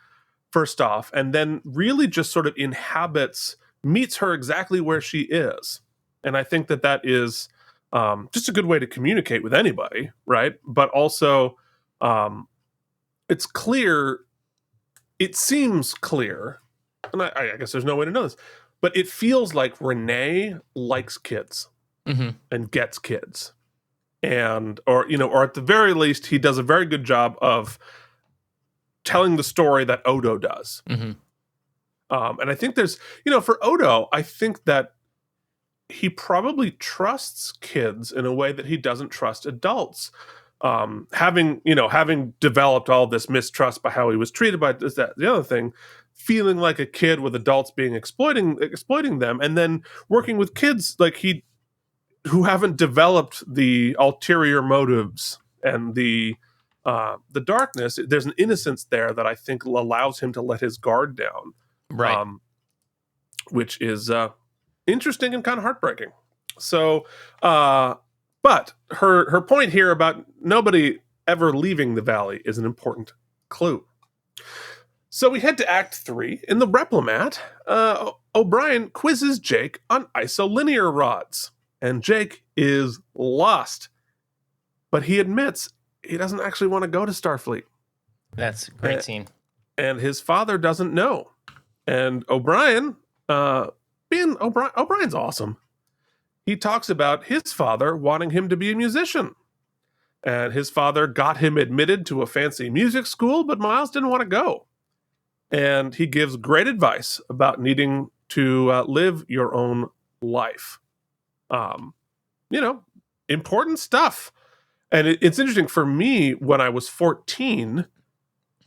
first off, and then really just sort of meets her exactly where she is. And I think that is just a good way to communicate with anybody, right? But also, it's clear, it seems clear, and I guess there's no way to know this, but it feels like Renee likes kids. And gets kids, or at the very least, he does a very good job of telling the story that Odo does. And I think there's, for Odo, I think that he probably trusts kids in a way that he doesn't trust adults. Having developed all this mistrust by how he was treated by this, that, the other thing, feeling like a kid with adults being exploiting them, and then working with kids like who haven't developed the ulterior motives and the darkness. There's an innocence there that I think allows him to let his guard down, right? Which is interesting and kind of heartbreaking. So, but her point here about nobody ever leaving the valley is an important clue. So we head to Act 3. In the Replimat, O'Brien quizzes Jake on isolinear rods. And Jake is lost. But he admits he doesn't actually want to go to Starfleet. That's a great scene. And his father doesn't know. And O'Brien, O'Brien's awesome. He talks about his father wanting him to be a musician. And his father got him admitted to a fancy music school, but Miles didn't want to go. And he gives great advice about needing to live your own life. Important stuff. And it's interesting for me, when I was 14,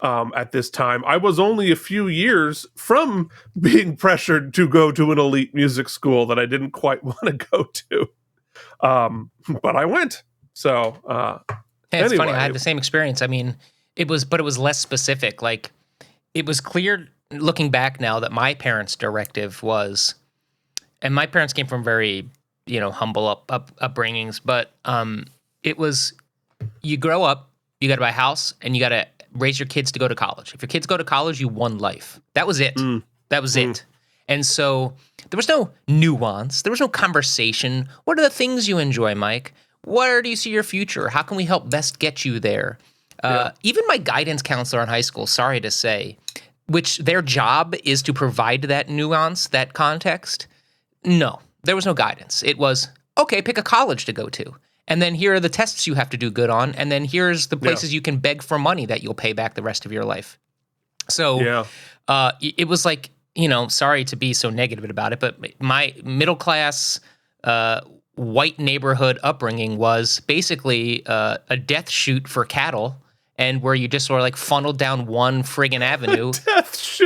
at this time, I was only a few years from being pressured to go to an elite music school that I didn't quite want to go to. But I went. So, it's funny. I had the same experience. I mean, it was less specific. Like, it was clear looking back now that my parents' directive was, and my parents came from very, humble upbringings, but it was, you grow up, you got to buy a house, and you got to raise your kids to go to college. If your kids go to college, you won life. That was it. That was it. And so there was no nuance. There was no conversation. What are the things you enjoy, Mike? Where do you see your future? How can we help best get you there? Even my guidance counselor in high school, sorry to say, which their job is to provide that nuance, that context. No, there was no guidance. It was, okay, pick a college to go to. And then here are the tests you have to do good on. And then here's the places you can beg for money that you'll pay back the rest of your life. So it was like, sorry to be so negative about it, but my middle class white neighborhood upbringing was basically a death chute for cattle, and where you just sort of like funneled down one friggin' avenue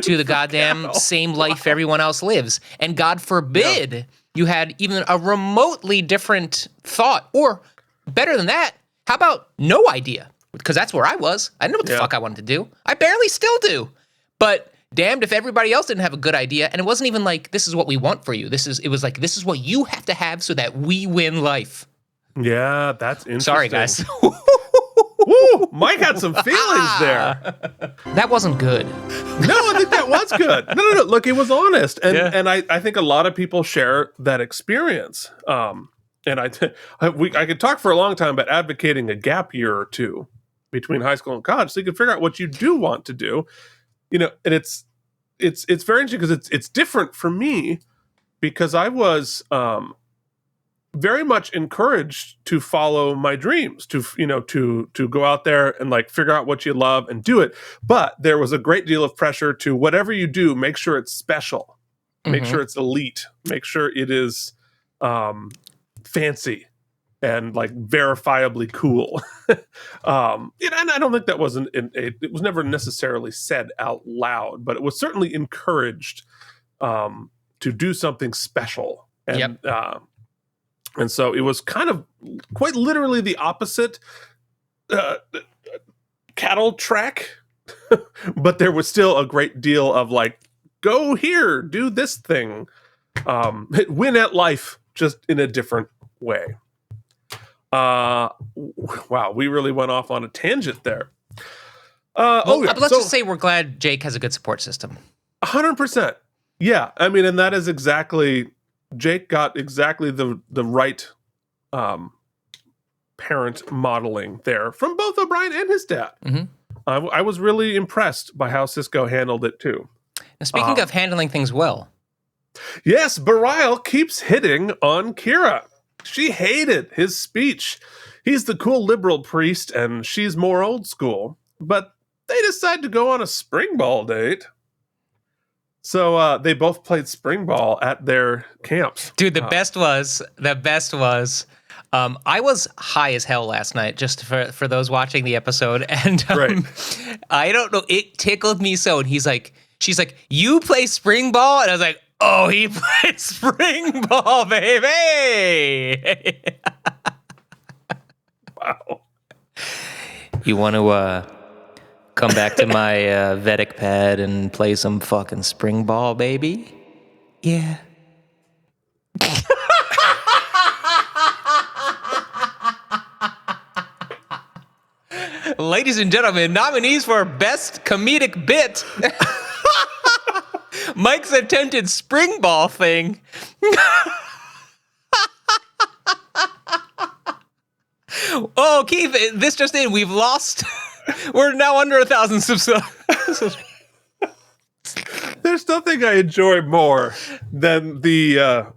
to the goddamn same life everyone else lives. And God forbid you had even a remotely different thought, or better than that, how about no idea? because that's where I was. I didn't know what the fuck I wanted to do. I barely still do. But damned if everybody else didn't have a good idea. And it wasn't even like, this is what we want for you. It was like, this is what you have to have so that we win life. Yeah, that's interesting. Sorry, guys. Woo! Mike had some feelings there. That wasn't good. No, I think that was good. No. Look, it was honest. And I think a lot of people share that experience. And I could talk for a long time about advocating a gap year or two between high school and college so you can figure out what you do want to do. You know, and it's very interesting because it's different for me because I was very much encouraged to follow my dreams, to go out there and like figure out what you love and do it. But there was a great deal of pressure to whatever you do, make sure it's special, make sure it's elite, make sure it is fancy and like verifiably cool. And I don't think that wasn't it was never necessarily said out loud, but it was certainly encouraged to do something special. And and so it was kind of quite literally the opposite cattle track, but there was still a great deal of like, go here, do this thing, win at life, just in a different way. Wow, we really went off on a tangent there. Let's just say we're glad Jake has a good support system. 100%. Yeah, I mean, and that is exactly, Jake got exactly the right parent modeling there from both O'Brien and his dad. I was really impressed by how Cisco handled it too. Now, speaking of handling things well. Yes, Bareil keeps hitting on Kira. She hated his speech. He's the cool liberal priest, and she's more old school. But they decide to go on a spring ball date. So they both played spring ball at their camps. Dude, the best was, I was high as hell last night, just for those watching the episode. And I don't know, it tickled me so. And she's like, you play spring ball? And I was like, oh, he played spring ball, baby. Wow. You want to come back to my Vedic pad and play some fucking spring ball, baby? Yeah. Ladies and gentlemen, nominees for Best Comedic Bit. Mike's attempted spring ball thing. Oh, Keith, this just in. We've lost. We're now under 1,000 subscribers. There's nothing I enjoy more than the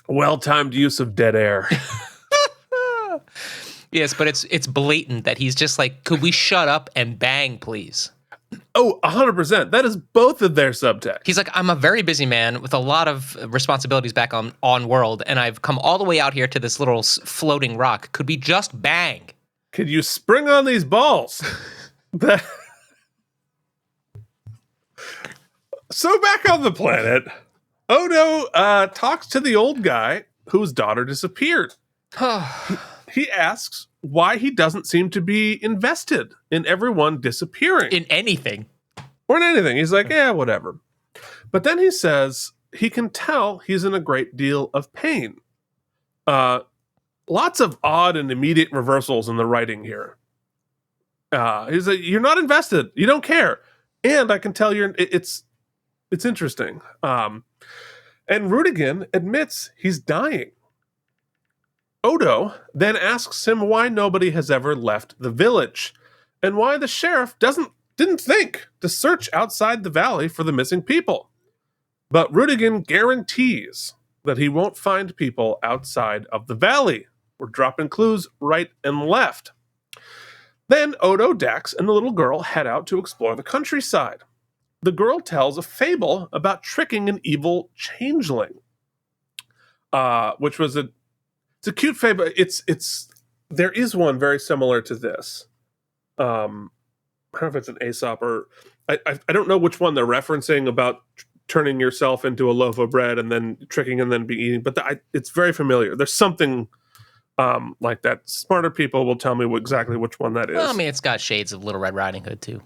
well-timed use of dead air. Yes, but it's blatant that he's just like, could we shut up and bang, please? Oh, 100%. That is both of their subtext. He's like, I'm a very busy man with a lot of responsibilities back on world, and I've come all the way out here to this little floating rock. Could we just bang? Could you spring on these balls? So back on the planet, Odo talks to the old guy whose daughter disappeared. He asks why he doesn't seem to be invested in everyone disappearing. In anything. Or in anything. He's like, yeah, whatever. But then he says he can tell he's in a great deal of pain. Lots of odd and immediate reversals in the writing here. He's like, you're not invested. You don't care. And I can tell it's interesting. And Rudigan admits he's dying. Odo then asks him why nobody has ever left the village and why the sheriff didn't think to search outside the valley for the missing people. But Rudigan guarantees that he won't find people outside of the valley. We're dropping clues right and left. Then Odo, Dax, and the little girl head out to explore the countryside. The girl tells a fable about tricking an evil changeling, which was it's a cute fable. There is one very similar to this. I don't know if it's an Aesop or I don't know which one they're referencing about turning yourself into a loaf of bread and then tricking and then be eating, but it's very familiar. There's something like that. Smarter people will tell me exactly which one that is. Well, I mean, it's got shades of Little Red Riding Hood too.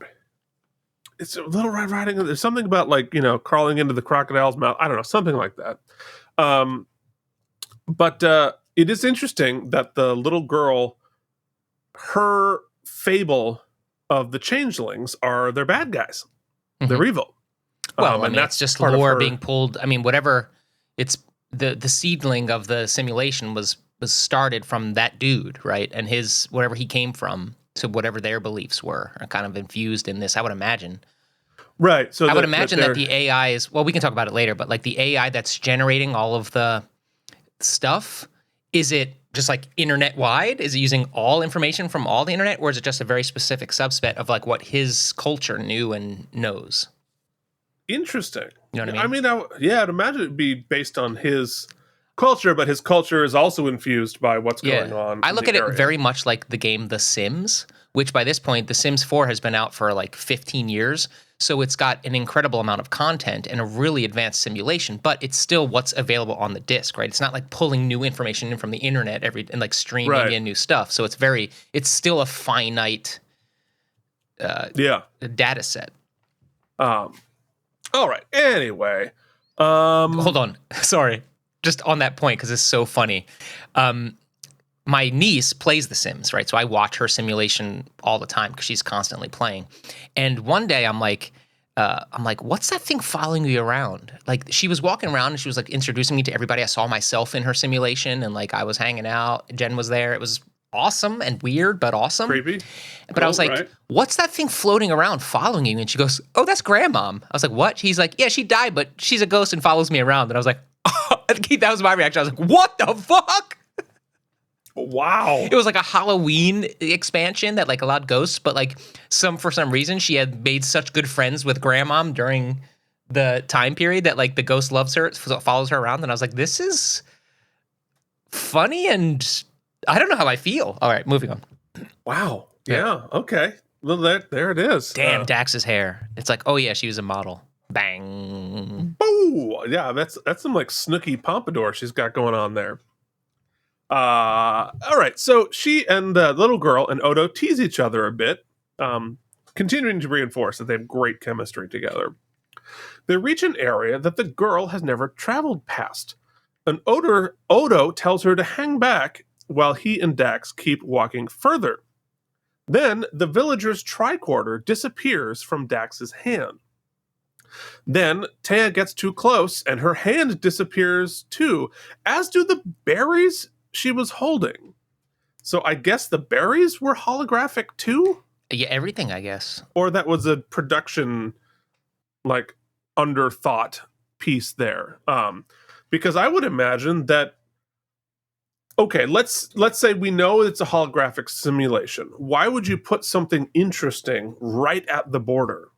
It's a Little Red Riding Hood. There's something about like, crawling into the crocodile's mouth. I don't know, something like that. But it is interesting that the little girl, her fable of the changelings are they're bad guys. Mm-hmm. They're evil. Well, and that's just lore being pulled. I mean, whatever. It's the seedling of the simulation was started from that dude, right? And his whatever he came from to whatever their beliefs were are kind of infused in this. I would imagine. Right. So I would imagine that the AI is. Well, we can talk about it later, but like the AI that's generating all of the stuff, is it just like internet wide? Is it using all information from all the internet, or is it just a very specific subset of like what his culture knew and knows? Interesting. You know what I mean? I'd imagine it'd be based on his culture, but his culture is also infused by what's going on. I look at it very much like the game The Sims, which by this point, The Sims 4 has been out for like 15 years. So it's got an incredible amount of content and a really advanced simulation, but it's still what's available on the disc, right? It's not like pulling new information in from the internet and like streaming in new stuff. So it's still a finite data set. All right. Anyway. Hold on. Sorry. Just on that point, because it's so funny. My niece plays The Sims, right? So I watch her simulation all the time because she's constantly playing. And one day I'm like, what's that thing following you around? Like she was walking around and she was like introducing me to everybody. I saw myself in her simulation and like I was hanging out. Jen was there. It was awesome and weird, but awesome. Creepy. But I was like, what's that thing floating around following you? And she goes, oh, that's Grandmom. I was like, what? He's like, yeah, she died, but she's a ghost and follows me around. And I was like, that was my reaction. I was like, what the fuck? Wow. It was like a Halloween expansion that like allowed ghosts, but like for some reason she had made such good friends with Grandmom during the time period that like the ghost loves her, follows her around. And I was like, this is funny and I don't know how I feel. All right, moving on. Wow. Yeah. Okay. Well, there it is. Damn, Dax's hair. It's like, oh yeah, she was a model. Bang. Boo. Yeah, that's some like Snooki pompadour she's got going on there. All right. So she and the little girl and Odo tease each other a bit, continuing to reinforce that they have great chemistry together. They reach an area that the girl has never traveled past. And Odo tells her to hang back while he and Dax keep walking further. Then the villager's tricorder disappears from Dax's hand. Then Taya gets too close and her hand disappears too, as do the berries she was holding. So I guess the berries were holographic too? Yeah, everything, I guess. Or that was a production, like, underthought piece there. Because I would imagine that, okay, let's say we know it's a holographic simulation. Why would you put something interesting right at the border?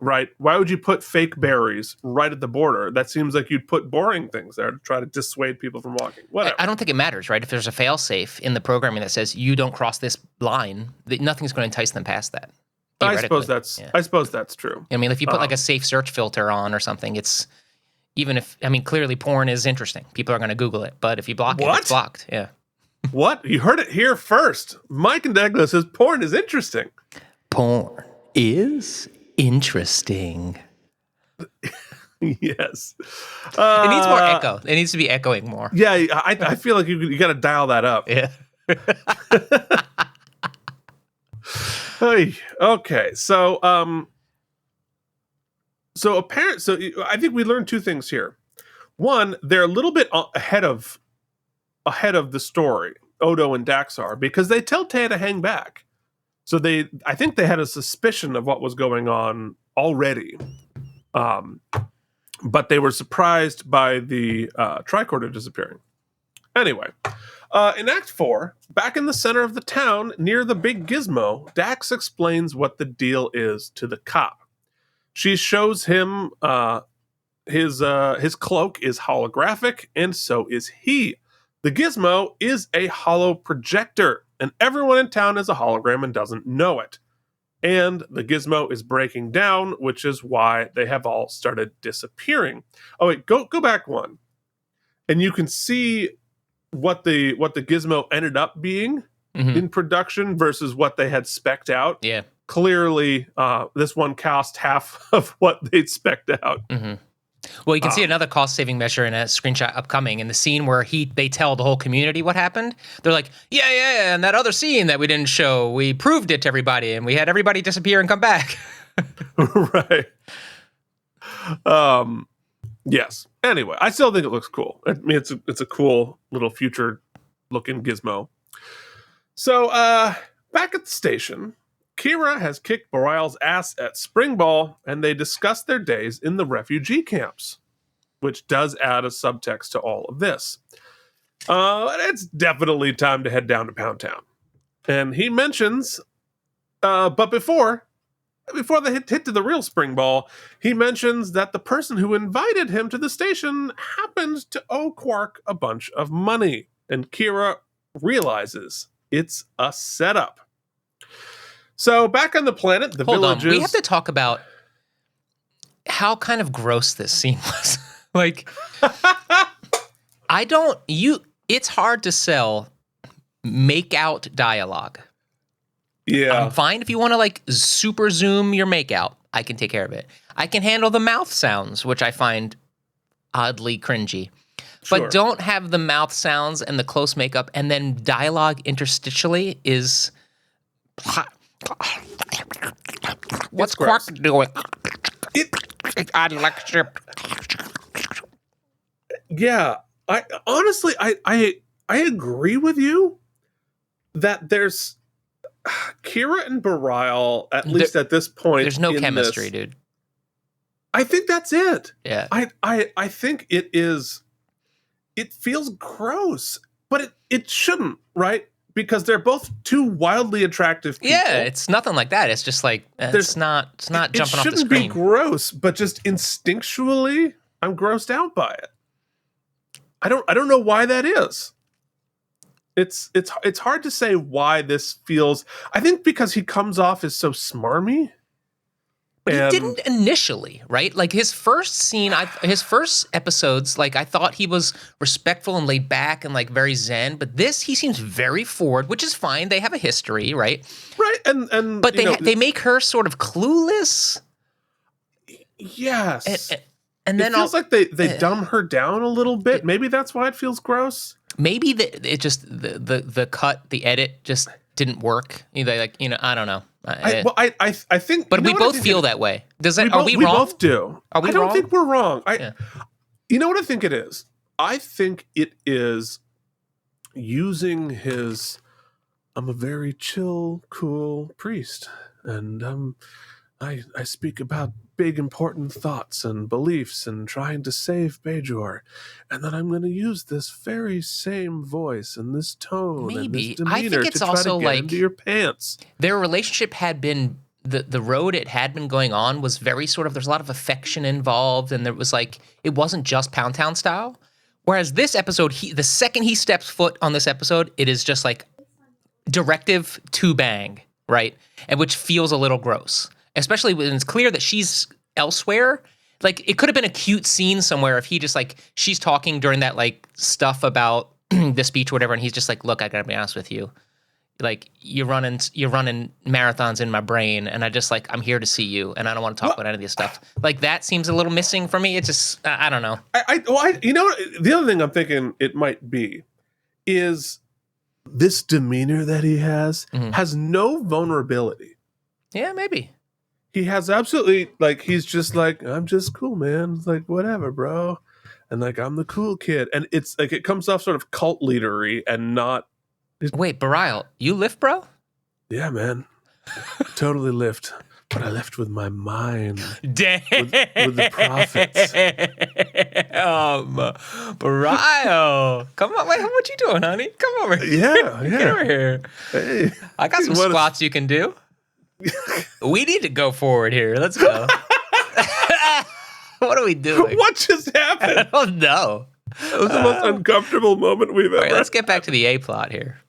Right? Why would you put fake berries right at the border? That seems like you'd put boring things there to try to dissuade people from walking. Whatever. I don't think it matters, right? If there's a fail-safe in the programming that says you don't cross this line, nothing's going to entice them past that. I suppose that's true. I mean, if you put like a safe search filter on or something, it's even if clearly porn is interesting. People are going to Google it, but if you block it, it's blocked. Yeah. What? You heard it here first. Mike and Douglas says porn is interesting. Porn is interesting. Yes. It needs more echo. It needs to be echoing more. Yeah, I feel like you got to dial that up. Yeah. Okay. So I think we learned two things here. One, they're a little bit ahead of the story, Odo and Dax are, because they tell Taya to hang back. So I think they had a suspicion of what was going on already. But they were surprised by the tricorder disappearing. Anyway, in Act 4, back in the center of the town, near the big gizmo, Dax explains what the deal is to the cop. She shows him his cloak is holographic, and so is he. The gizmo is a holo projector, and everyone in town is a hologram and doesn't know it. And the gizmo is breaking down, which is why they have all started disappearing. Oh wait, go back one. And you can see what the gizmo ended up being in production versus what they had spec'd out. Yeah. Clearly, this one cost half of what they'd spec'd out. Well, you can see another cost-saving measure in a screenshot upcoming in the scene where they tell the whole community what happened. They're like, yeah, and that other scene that we didn't show, we proved it to everybody, and we had everybody disappear and come back. Right. Yes. Anyway, I still think it looks cool. I mean, it's a cool little future-looking gizmo. So, back at the station, Kira has kicked Bareil's ass at Spring Ball, and they discuss their days in the refugee camps, which does add a subtext to all of this. It's definitely time to head down to Pound Town. And he mentions, but before they hit to the real Spring Ball, he mentions that the person who invited him to the station happened to owe Quark a bunch of money. And Kira realizes it's a setup. So back on the planet, the villages... We have to talk about how kind of gross this scene was. Like, it's hard to sell make-out dialogue. Yeah. I'm fine if you want to, like, super zoom your make-out. I can take care of it. I can handle the mouth sounds, which I find oddly cringy. Sure. But don't have the mouth sounds and the close makeup, and then dialogue interstitially is... What's Quark doing? I'd like to... Yeah, I agree with you that there's Kira and Bareil, at least at this point. There's no chemistry, dude. I think that's it. Yeah. I think it is. It feels gross, but it shouldn't, right? Because they're both two wildly attractive people. Yeah, it's nothing like that. It's just like it's not jumping off the screen. It shouldn't be gross, but just instinctually, I'm grossed out by it. I don't know why that is. It's hard to say why this feels. I think because he comes off as so smarmy. But he didn't initially, right? Like his first scene, his first episodes, like I thought he was respectful and laid back and like very zen. But this, he seems very forward, which is fine. They have a history, right? Right, and but they make her sort of clueless. Yes, and then it feels like they dumb her down a little bit. Maybe that's why it feels gross. Maybe the cut, the edit just didn't work. I don't know. I think, but we both feel that way. Does that? Are we wrong? We both do. Are we I don't wrong? think we're wrong. You know what I think it is? I think it is using his. I'm a very chill, cool priest, and I speak about big important thoughts and beliefs and trying to save Bajor, and then I'm going to use this very same voice and this tone and this demeanor I think it's to try also to get into your pants. Their relationship had been the road it had been going on was very sort of, there's a lot of affection involved, and there was like, it wasn't just Pound Town style. Whereas this episode, the second he steps foot on this episode, it is just like directive to bang, right? And which feels a little gross. Especially when it's clear that she's elsewhere. Like, it could have been a cute scene somewhere if he just, like, she's talking during that, like, stuff about the speech or whatever, and he's just like, look, I gotta be honest with you. Like, you're running marathons in my brain, and I'm here to see you, and I don't want to talk about any of this stuff. Like, that seems a little missing for me. It's just, I don't know. You know what? The other thing I'm thinking it might be is this demeanor that he has no vulnerability. Yeah, maybe. He has absolutely, like, he's just like, I'm just cool, man. It's like, whatever, bro. And like, I'm the cool kid. And it's like, it comes off sort of cult leadery and not. Wait, Bareil, you lift, bro? Yeah, man. Totally lift. But I left with my mind. Damn. With the prophets. Bareil. Come on. Wait, what you doing, honey? Come over here. Yeah. Get over here. Hey. I got some squats you can do. We need to go forward here. Let's go. What are we doing? What just happened? I don't know. That was the most uncomfortable moment we've ever. All right, let's get back to the A plot here.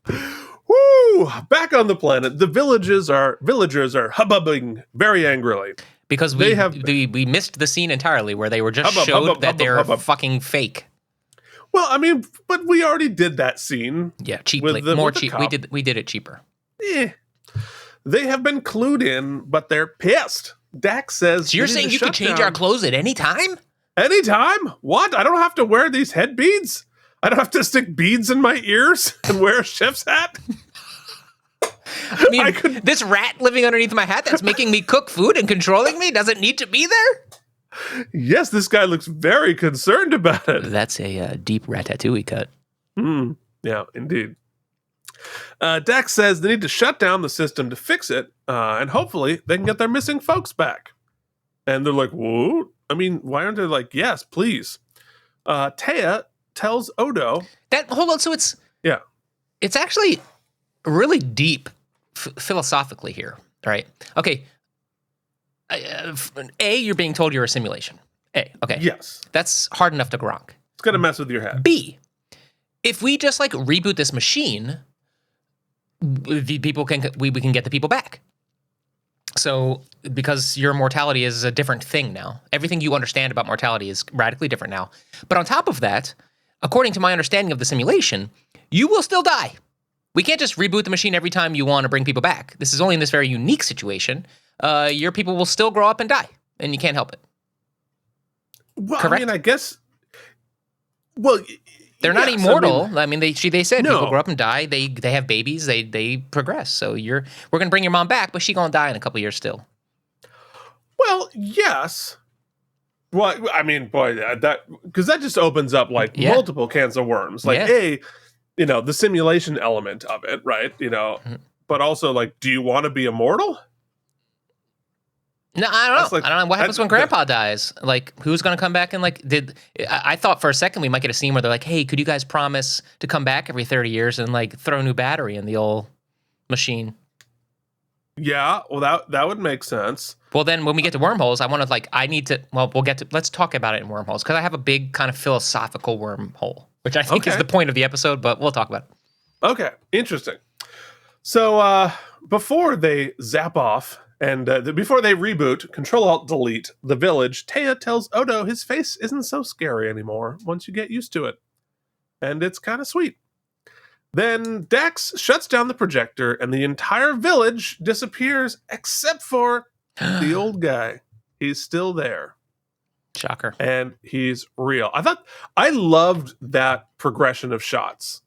Woo! Back on the planet, the villagers are hubbubbing very angrily. Because we missed the scene entirely where they were just showed that they're fucking fake. Well, I mean, but we already did that scene. Yeah, cheaply. More cheap. We did it cheaper. They have been clued in, but they're pissed. Dax says, so you're saying you could change our clothes at any time? Anytime? What? I don't have to wear these head beads? I don't have to stick beads in my ears and wear a chef's hat? I mean, this rat living underneath my hat that's making me cook food and controlling me doesn't need to be there? Yes, this guy looks very concerned about it. That's a deep ratatouille cut. Yeah, indeed. Dax says they need to shut down the system to fix it, and hopefully they can get their missing folks back. And they're like, whoa? I mean, why aren't they like, yes, please? Taya tells Odo. Hold on, so it's actually really deep philosophically here, right? Okay. A, you're being told you're a simulation. A, okay. Yes. That's hard enough to grok. It's going to mess with your head. B, if we just like reboot this machine, we can get the people back. So, because your mortality is a different thing now. Everything you understand about mortality is radically different now. But on top of that, according to my understanding of the simulation, you will still die. We can't just reboot the machine every time you want to bring people back. This is only in this very unique situation. Your people will still grow up and die, and you can't help it. Well, correct? I mean, I guess. Well, they're not immortal. I mean, they said no. People grow up and die. They have babies. They progress. So we're gonna bring your mom back, but she's gonna die in a couple years still. Well, yes. Well, I mean, boy, that because that just opens up like multiple cans of worms. Like the simulation element of it, right? But also like, do you want to be immortal? No, I don't know. I don't know what happens when Grandpa dies. Like, who's going to come back and like? I thought for a second we might get a scene where they're like, "Hey, could you guys promise to come back every 30 years and like throw a new battery in the old machine?" Yeah, well, that would make sense. Well, then when we get to wormholes, I want to like, let's talk about it in wormholes because I have a big kind of philosophical wormhole, which I think is the point of the episode, but we'll talk about it. Okay, interesting. So before they zap off. And before they reboot, Control-Alt-Delete the village, Taya tells Odo his face isn't so scary anymore once you get used to it. And it's kind of sweet. Then Dax shuts down the projector and the entire village disappears except for the old guy. He's still there. Shocker. And he's real. I loved that progression of shots.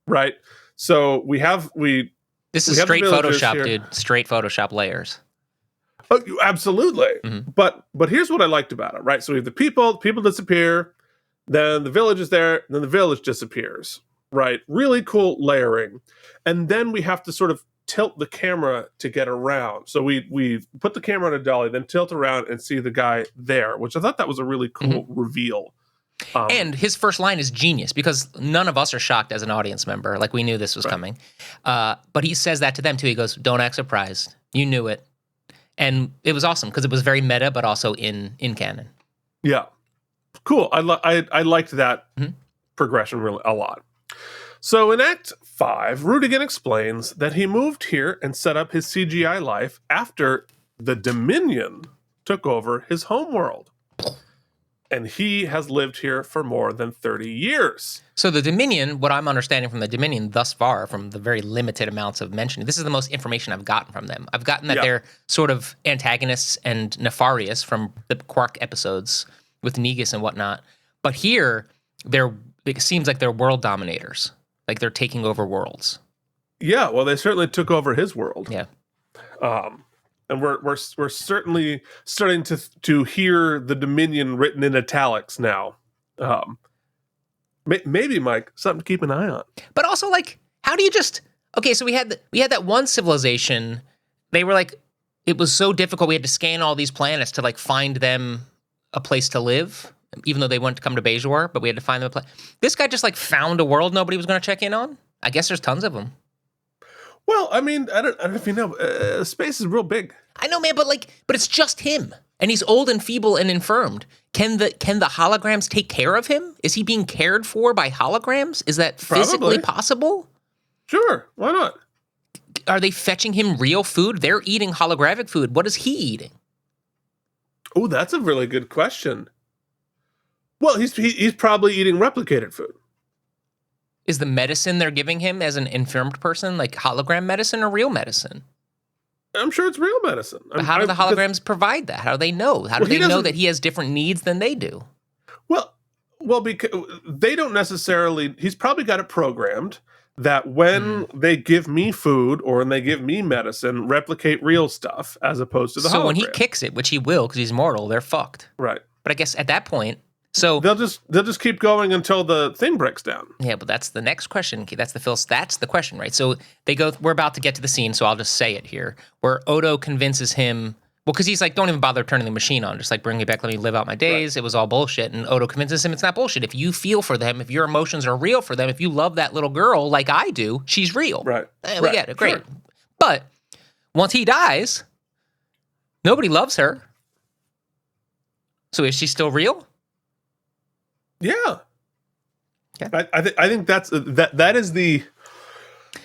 Right? So this is straight Photoshop, here. dude. Straight Photoshop layers. Oh, absolutely. Mm-hmm. But here's what I liked about it, right? So we have the people disappear, then the village is there, then the village disappears, right? Really cool layering. And then we have to sort of tilt the camera to get around. So we put the camera on a dolly, then tilt around and see the guy there, which I thought that was a really cool reveal. And his first line is genius because none of us are shocked as an audience member. Like we knew this was coming. But he says that to them too. He goes, "Don't act surprised. You knew it." And it was awesome because it was very meta, but also in canon. Yeah. Cool. I liked that progression really a lot. So in Act 5, Rudigan explains that he moved here and set up his CGI life after the Dominion took over his homeworld. And he has lived here for more than 30 years. So the Dominion, what I'm understanding from the Dominion thus far, from the very limited amounts of mentioning, this is the most information I've gotten from them. I've gotten that they're sort of antagonists and nefarious from the Quark episodes with Negus and whatnot. But here, it seems like they're world dominators. Like they're taking over worlds. Yeah, well, they certainly took over his world. Yeah. And we're certainly starting to hear the Dominion written in italics now. Maybe, Mike, something to keep an eye on. But also, like, how do you just... Okay, so we had that one civilization. They were like, it was so difficult. We had to scan all these planets to like find them a place to live, even though they wanted to come to Bajor, but we had to find them a place. This guy just like found a world nobody was going to check in on. I guess there's tons of them. Well, I mean, I don't know if you know, space is real big. I know, man, but it's just him, and he's old and feeble and infirmed. Can the holograms take care of him? Is he being cared for by holograms? Is that physically possible? Sure, why not? Are they fetching him real food? They're eating holographic food. What is he eating? Oh, that's a really good question. Well, he's probably eating replicated food. Is the medicine they're giving him as an infirmed person like hologram medicine or real medicine? I'm sure it's real medicine. But how do the holograms provide that? How do they know? How do they know that he has different needs than they do? Well, because they don't necessarily. He's probably got it programmed that when they give me food or when they give me medicine, replicate real stuff as opposed to the hologram. So when he kicks it, which he will because he's mortal, they're fucked. Right. But I guess at that point, so they'll just keep going until the thing breaks down. Yeah, but that's the next question. That's the question, right? So they go. We're about to get to the scene, so I'll just say it here, where Odo convinces him. Well, because he's like, don't even bother turning the machine on. Just like, bring me back, let me live out my days. Right. It was all bullshit. And Odo convinces him it's not bullshit. If you feel for them, if your emotions are real for them, if you love that little girl like I do, she's real. Right. We get it. Great. Sure. But once he dies, nobody loves her. So is she still real? Yeah. Okay. I think that is the.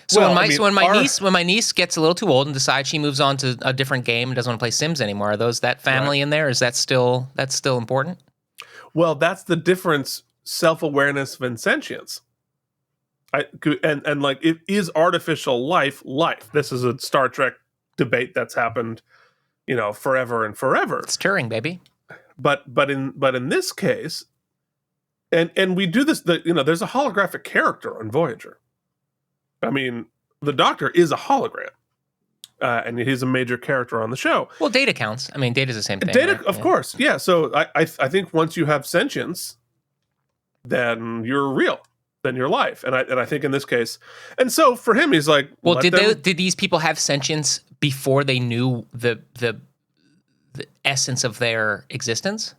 So when my niece gets a little too old and decides she moves on to a different game and doesn't want to play Sims anymore, are those that family in there? Is that still important? Well, that's the difference: self-awareness and sentience. And like, it is artificial life. This is a Star Trek debate that's happened, forever and forever. It's Turing, baby. But in this case, and we do this. There's a holographic character on Voyager. I mean, the Doctor is a hologram, and he's a major character on the show. Well, Data counts. I mean, Data's the same thing. Data, right? of course, yeah. So I think once you have sentience, then you're real, then you're life, and I think in this case, and so for him, he's like, well, did these people have sentience before they knew the essence of their existence?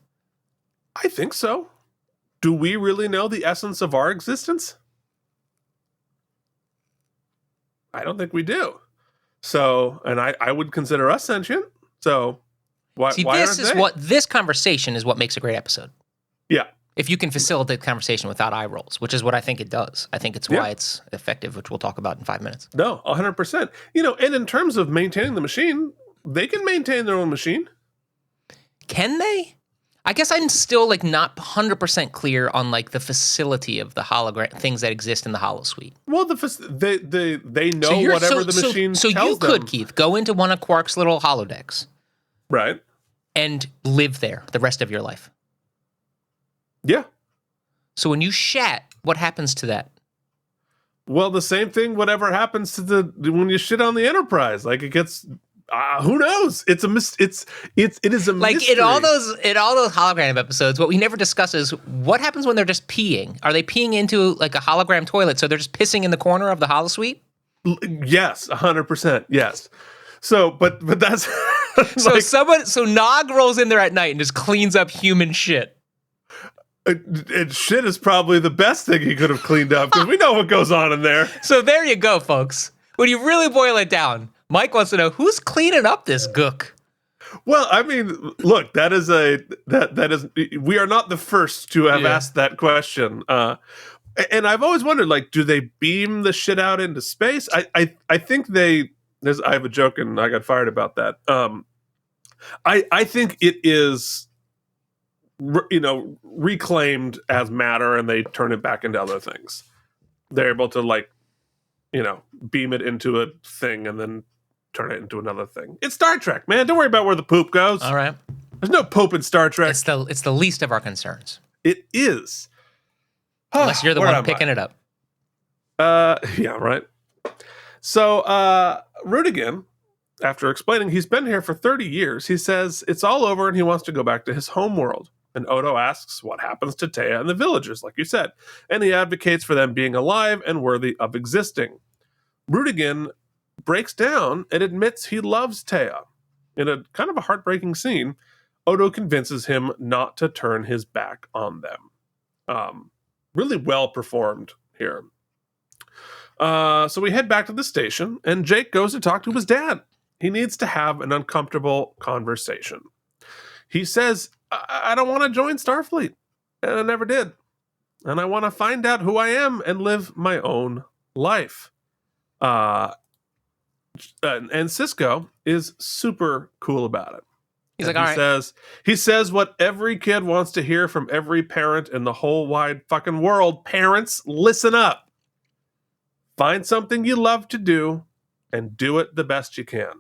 I think so. Do we really know the essence of our existence? I don't think we do. So, and I would consider us sentient. So, why aren't they? This conversation is what makes a great episode. Yeah. If you can facilitate the conversation without eye rolls, which is what I think it does. I think it's why it's effective, which we'll talk about in 5 minutes. No, 100%. And in terms of maintaining the machine, they can maintain their own machine. Can they? I guess I'm still not 100% clear on the facility of the hologram things that exist in the holosuite. Well, they know whatever the machine tells them. So you could, Keith, go into one of Quark's little holodecks. Right. And live there the rest of your life. Yeah. So when you shat, what happens to that? Well, the same thing, whatever happens to when you shit on the Enterprise. It gets... who knows? It is a mystery. In all those hologram episodes, what we never discuss is what happens when they're just peeing. Are they peeing into a hologram toilet? So they're just pissing in the corner of the holosuite? Yes, 100%. Yes. So, but that's so Nog rolls in there at night and just cleans up human shit. And shit is probably the best thing he could have cleaned up because we know what goes on in there. So there you go, folks. When you really boil it down. Mike wants to know who's cleaning up this gook. Well, I mean, look, that is we are not the first to have asked that question. And I've always wondered, do they beam the shit out into space? I think I have a joke and I got fired about that. I think it is, reclaimed as matter and they turn it back into other things. They're able to beam it into a thing and then turn it into another thing. It's Star Trek, man. Don't worry about where the poop goes. All right. There's no poop in Star Trek. It's the least of our concerns. It is. Unless you're the one picking it up. Yeah, right. So, Rudigan, after explaining he's been here for 30 years, he says it's all over and he wants to go back to his home world. And Odo asks what happens to Taya and the villagers, like you said. And he advocates for them being alive and worthy of existing. Rudigan breaks down and admits he loves Taya. In a kind of a heartbreaking scene, Odo convinces him not to turn his back on them. Really well performed here. So we head back to the station, and Jake goes to talk to his dad. He needs to have an uncomfortable conversation. He says, I don't want to join Starfleet, and I never did. And I want to find out who I am and live my own life. And Cisco is super cool about it. He's like, all right. He says what every kid wants to hear from every parent in the whole wide fucking world. Parents, listen up. Find something you love to do and do it the best you can.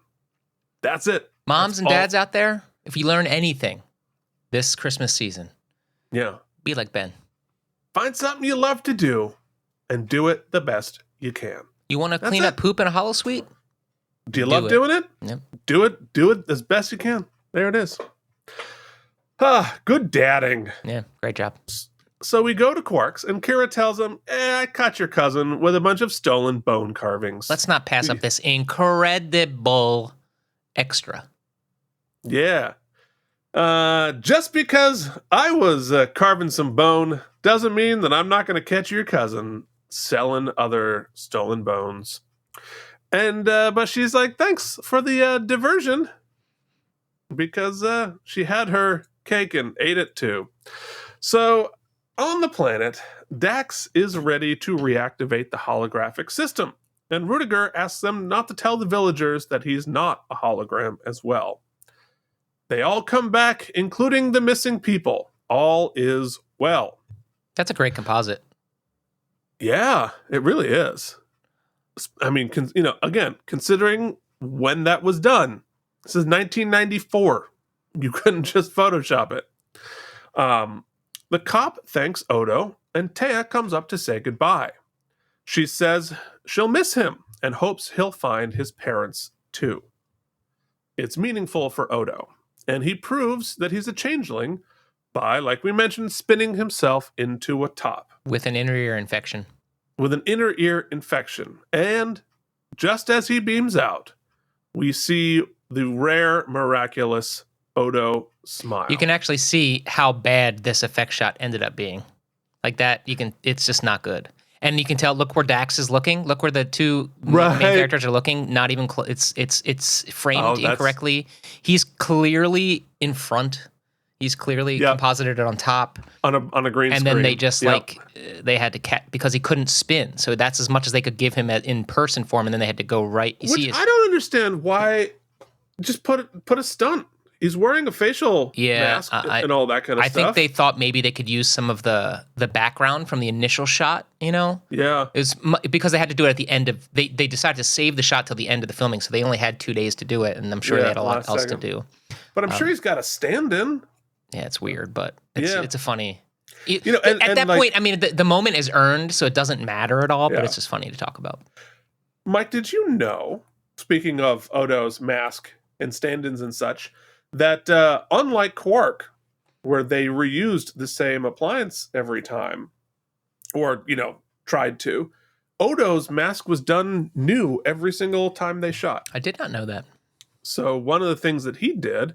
That's it. Moms and dads out there, if you learn anything this Christmas season, be like Ben. Find something you love to do and do it the best you can. You want to clean up poop in a holosuite? Do you love doing it? Yep. Do it as best you can. There it is. Good dadding. Yeah, great job. So we go to Quark's, and Kira tells him, I caught your cousin with a bunch of stolen bone carvings. Let's not pass up this incredible extra. Yeah. Just because I was carving some bone doesn't mean that I'm not going to catch your cousin selling other stolen bones. And but she's like, thanks for the diversion, because she had her cake and ate it too. So on the planet, Dax is ready to reactivate the holographic system, and Rudiger asks them not to tell the villagers that he's not a hologram as well. They all come back, including the missing people. All is well. That's a great composite. Yeah, it really is. I mean, again, considering when that was done, this is 1994. You couldn't just Photoshop it. The cop thanks Odo, and Taya comes up to say goodbye. She says she'll miss him and hopes he'll find his parents too. It's meaningful for Odo, and he proves that he's a changeling by, like we mentioned, spinning himself into a top. With an inner ear infection. And just as he beams out, we see the rare, miraculous Odo smile. You can actually see how bad this effect shot ended up being. Like that, it's just not good. And you can tell, look where Dax is looking. Look where the two main characters are looking. Not even close. It's framed incorrectly. He's clearly in front. He's clearly composited on top. On a green screen. And then they just they had to because he couldn't spin. So that's as much as they could give him in person form, and then they had to go right. I don't understand why. Just put a stunt. He's wearing a facial mask and all that kind of stuff. I think they thought maybe they could use some of the background from the initial shot, Yeah. It was because they had to do it at the end of... They decided to save the shot till the end of the filming, so they only had 2 days to do it, and I'm sure they had a lot else to do. But I'm sure he's got a stand-in. Yeah, it's weird, but it's a funny... at that point, I mean, the moment is earned, so it doesn't matter at all, but it's just funny to talk about. Mike, did you know, speaking of Odo's mask and stand-ins and such, that unlike Quark, where they reused the same appliance every time, or, tried to, Odo's mask was done new every single time they shot. I did not know that. So one of the things that he did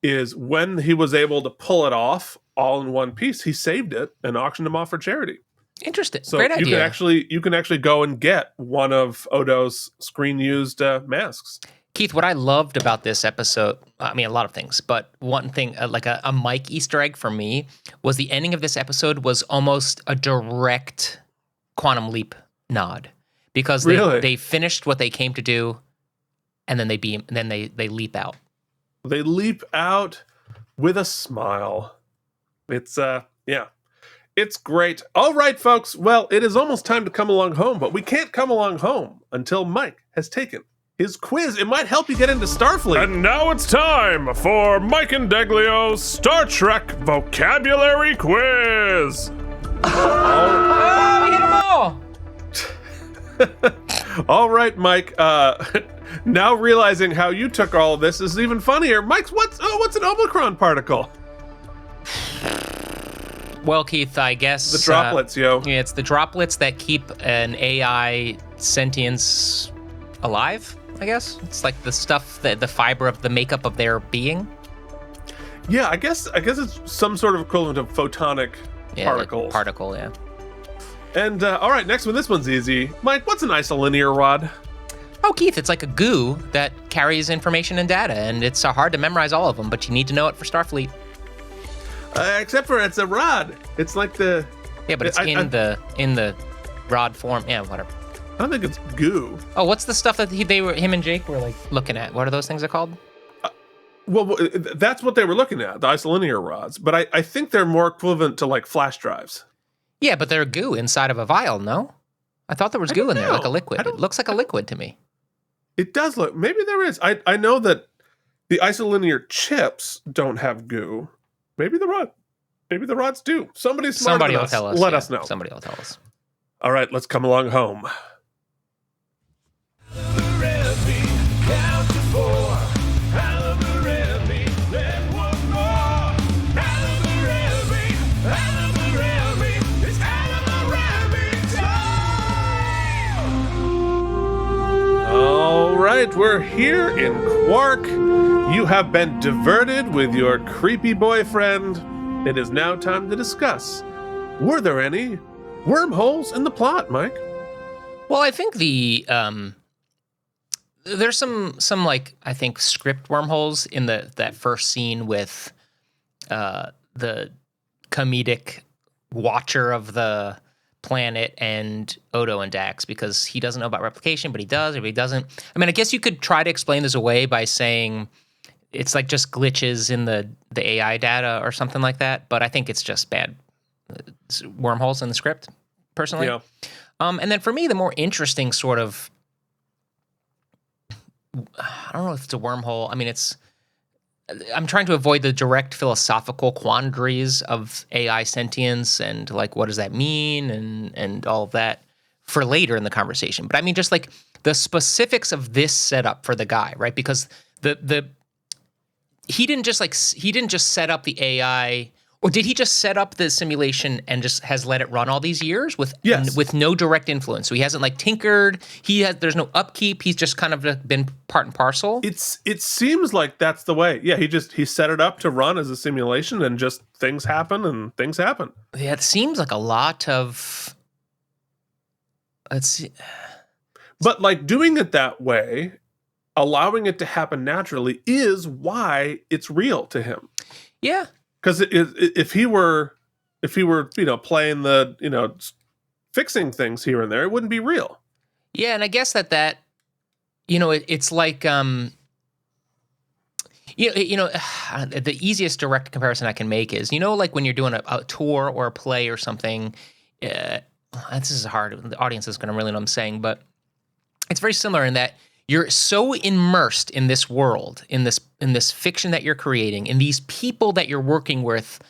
is when he was able to pull it off all in one piece, he saved it and auctioned them off for charity. Interesting. So Great idea. You can actually go and get one of Odo's screen-used masks. Keith, what I loved about this episode, I mean, a lot of things, but one thing, like a Mike Easter egg for me, was the ending of this episode was almost a direct Quantum Leap nod. Because they finished what they came to do, and then they leap out. They leap out with a smile. It's, it's great. All right, folks. Well, it is almost time to come along home, but we can't come along home until Mike has taken his quiz. It might help you get into Starfleet. And now it's time for Mike and Deglio's Star Trek Vocabulary Quiz. Oh, we hit them all. All right, Mike. Now realizing how you took all of this is even funnier. Mike's what's an Omicron particle? Well, Keith, I guess the droplets, Yeah, it's the droplets that keep an AI sentience alive. I guess it's like the stuff that the fiber of the makeup of their being. Yeah, I guess it's some sort of equivalent of photonic particles. Like particle, yeah. And all right, next one. This one's easy. Mike, what's an isolinear rod? Oh, Keith, it's like a goo that carries information and data, and it's hard to memorize all of them, but you need to know it for Starfleet. Except for it's a rod. It's like the... Yeah, but it's in the rod form. Yeah, whatever. I don't think it's goo. Oh, what's the stuff that him and Jake were like looking at? What are those things called? Well, that's what they were looking at, the isolinear rods. But I think they're more equivalent to like flash drives. Yeah, but they're goo inside of a vial, no? I thought there was goo in there, like a liquid. It looks like a liquid to me. It does look. Maybe there is. I know that the isolinear chips don't have goo. Maybe the rods do. Somebody will tell us. Let us know. Somebody will tell us. All right, let's come along home. All right, we're here in Quark. You have been diverted with your creepy boyfriend. It is now time to discuss. Were there any wormholes in the plot, Mike? Well, I think there's some like, I think, script wormholes in that first scene with the comedic watcher of the planet and Odo and Dax, because he doesn't know about replication, but he does, or he doesn't. I mean, I guess you could try to explain this away by saying it's like just glitches in the AI data or something like that, but I think it's just bad wormholes in the script, personally. Yeah. And then for me, the more interesting sort of, I don't know if it's a wormhole. I mean, I'm trying to avoid the direct philosophical quandaries of AI sentience and like, what does that mean and all of that for later in the conversation. But I mean, just like the specifics of this setup for the guy, right? Because he didn't just set up the AI, or did he just set up the simulation and just has let it run all these years with no direct influence? So he hasn't like tinkered. There's no upkeep. He's just kind of been part and parcel. It seems like that's the way. Yeah, he set it up to run as a simulation, and just things happen. Yeah, it seems like a lot of. Let's see. But like doing it that way, allowing it to happen naturally, is why it's real to him. Yeah. Because if he were, playing the, fixing things here and there, it wouldn't be real. Yeah, and I guess that it's like, the easiest direct comparison I can make is, like when you're doing a tour or a play or something. This is hard. The audience is going to really know what I'm saying, but it's very similar in that you're so immersed in this world, in this fiction that you're creating, in these people that you're working with,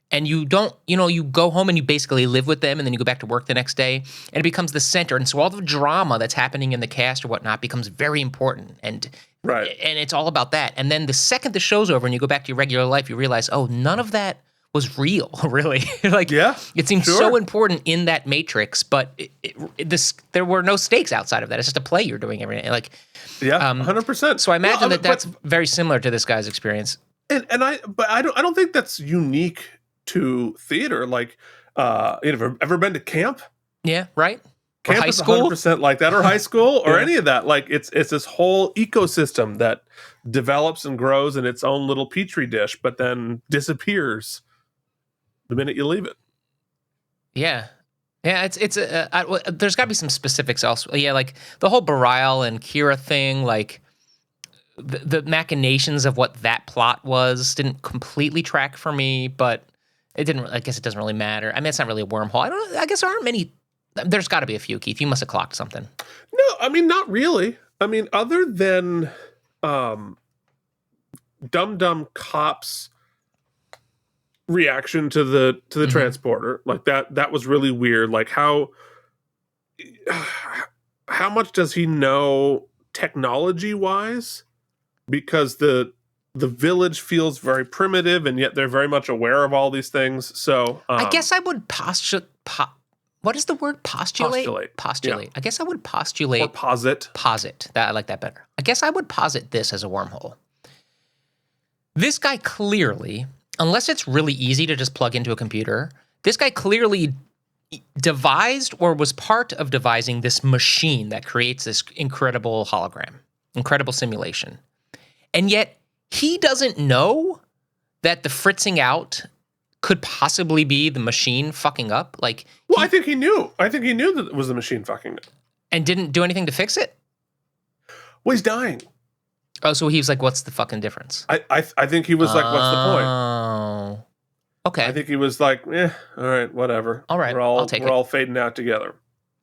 and you don't, you go home and you basically live with them, and then you go back to work the next day, and it becomes the center. And so all the drama that's happening in the cast or whatnot becomes very important, and it's all about that. And then the second the show's over and you go back to your regular life, you realize, oh, none of that was real, really. It seems so important in that matrix, but there were no stakes outside of that. It's just a play you're doing every day. 100%. So I imagine that's very similar to this guy's experience. And I don't think that's unique to theater. Like, ever been to camp? Yeah, right. Camp is 100% like that, or high school, or any of that. Like, it's this whole ecosystem that develops and grows in its own little petri dish, but then disappears the minute you leave it. Yeah. It's there's got to be some specifics also. Yeah, like the whole Bareil and Kira thing, like the machinations of what that plot was didn't completely track for me, but it didn't. I guess it doesn't really matter. I mean, it's not really a wormhole. I guess there aren't many. There's got to be a few, Keith. You must have clocked something. No, I mean, not really. I mean, other than Dum Cop's reaction to the transporter, like that was really weird. Like how much does he know technology wise? Because the village feels very primitive, and yet they're very much aware of all these things. So I guess I would postulate. What is the word? Postulate. Yeah. I guess I would postulate. Or posit. I like that better. I guess I would posit this as a wormhole. This guy clearly, unless it's really easy to just plug into a computer, this guy clearly devised or was part of devising this machine that creates this incredible hologram, incredible simulation. And yet he doesn't know that the fritzing out could possibly be the machine fucking up. Like, I think he knew. I think he knew that it was the machine fucking up. And didn't do anything to fix it? Well, he's dying. Oh, so he was like, "What's the fucking difference?" I think he was like, "What's the point?" Oh, okay. I think he was like, all right, whatever. All right, I'll take it. We're all fading out together.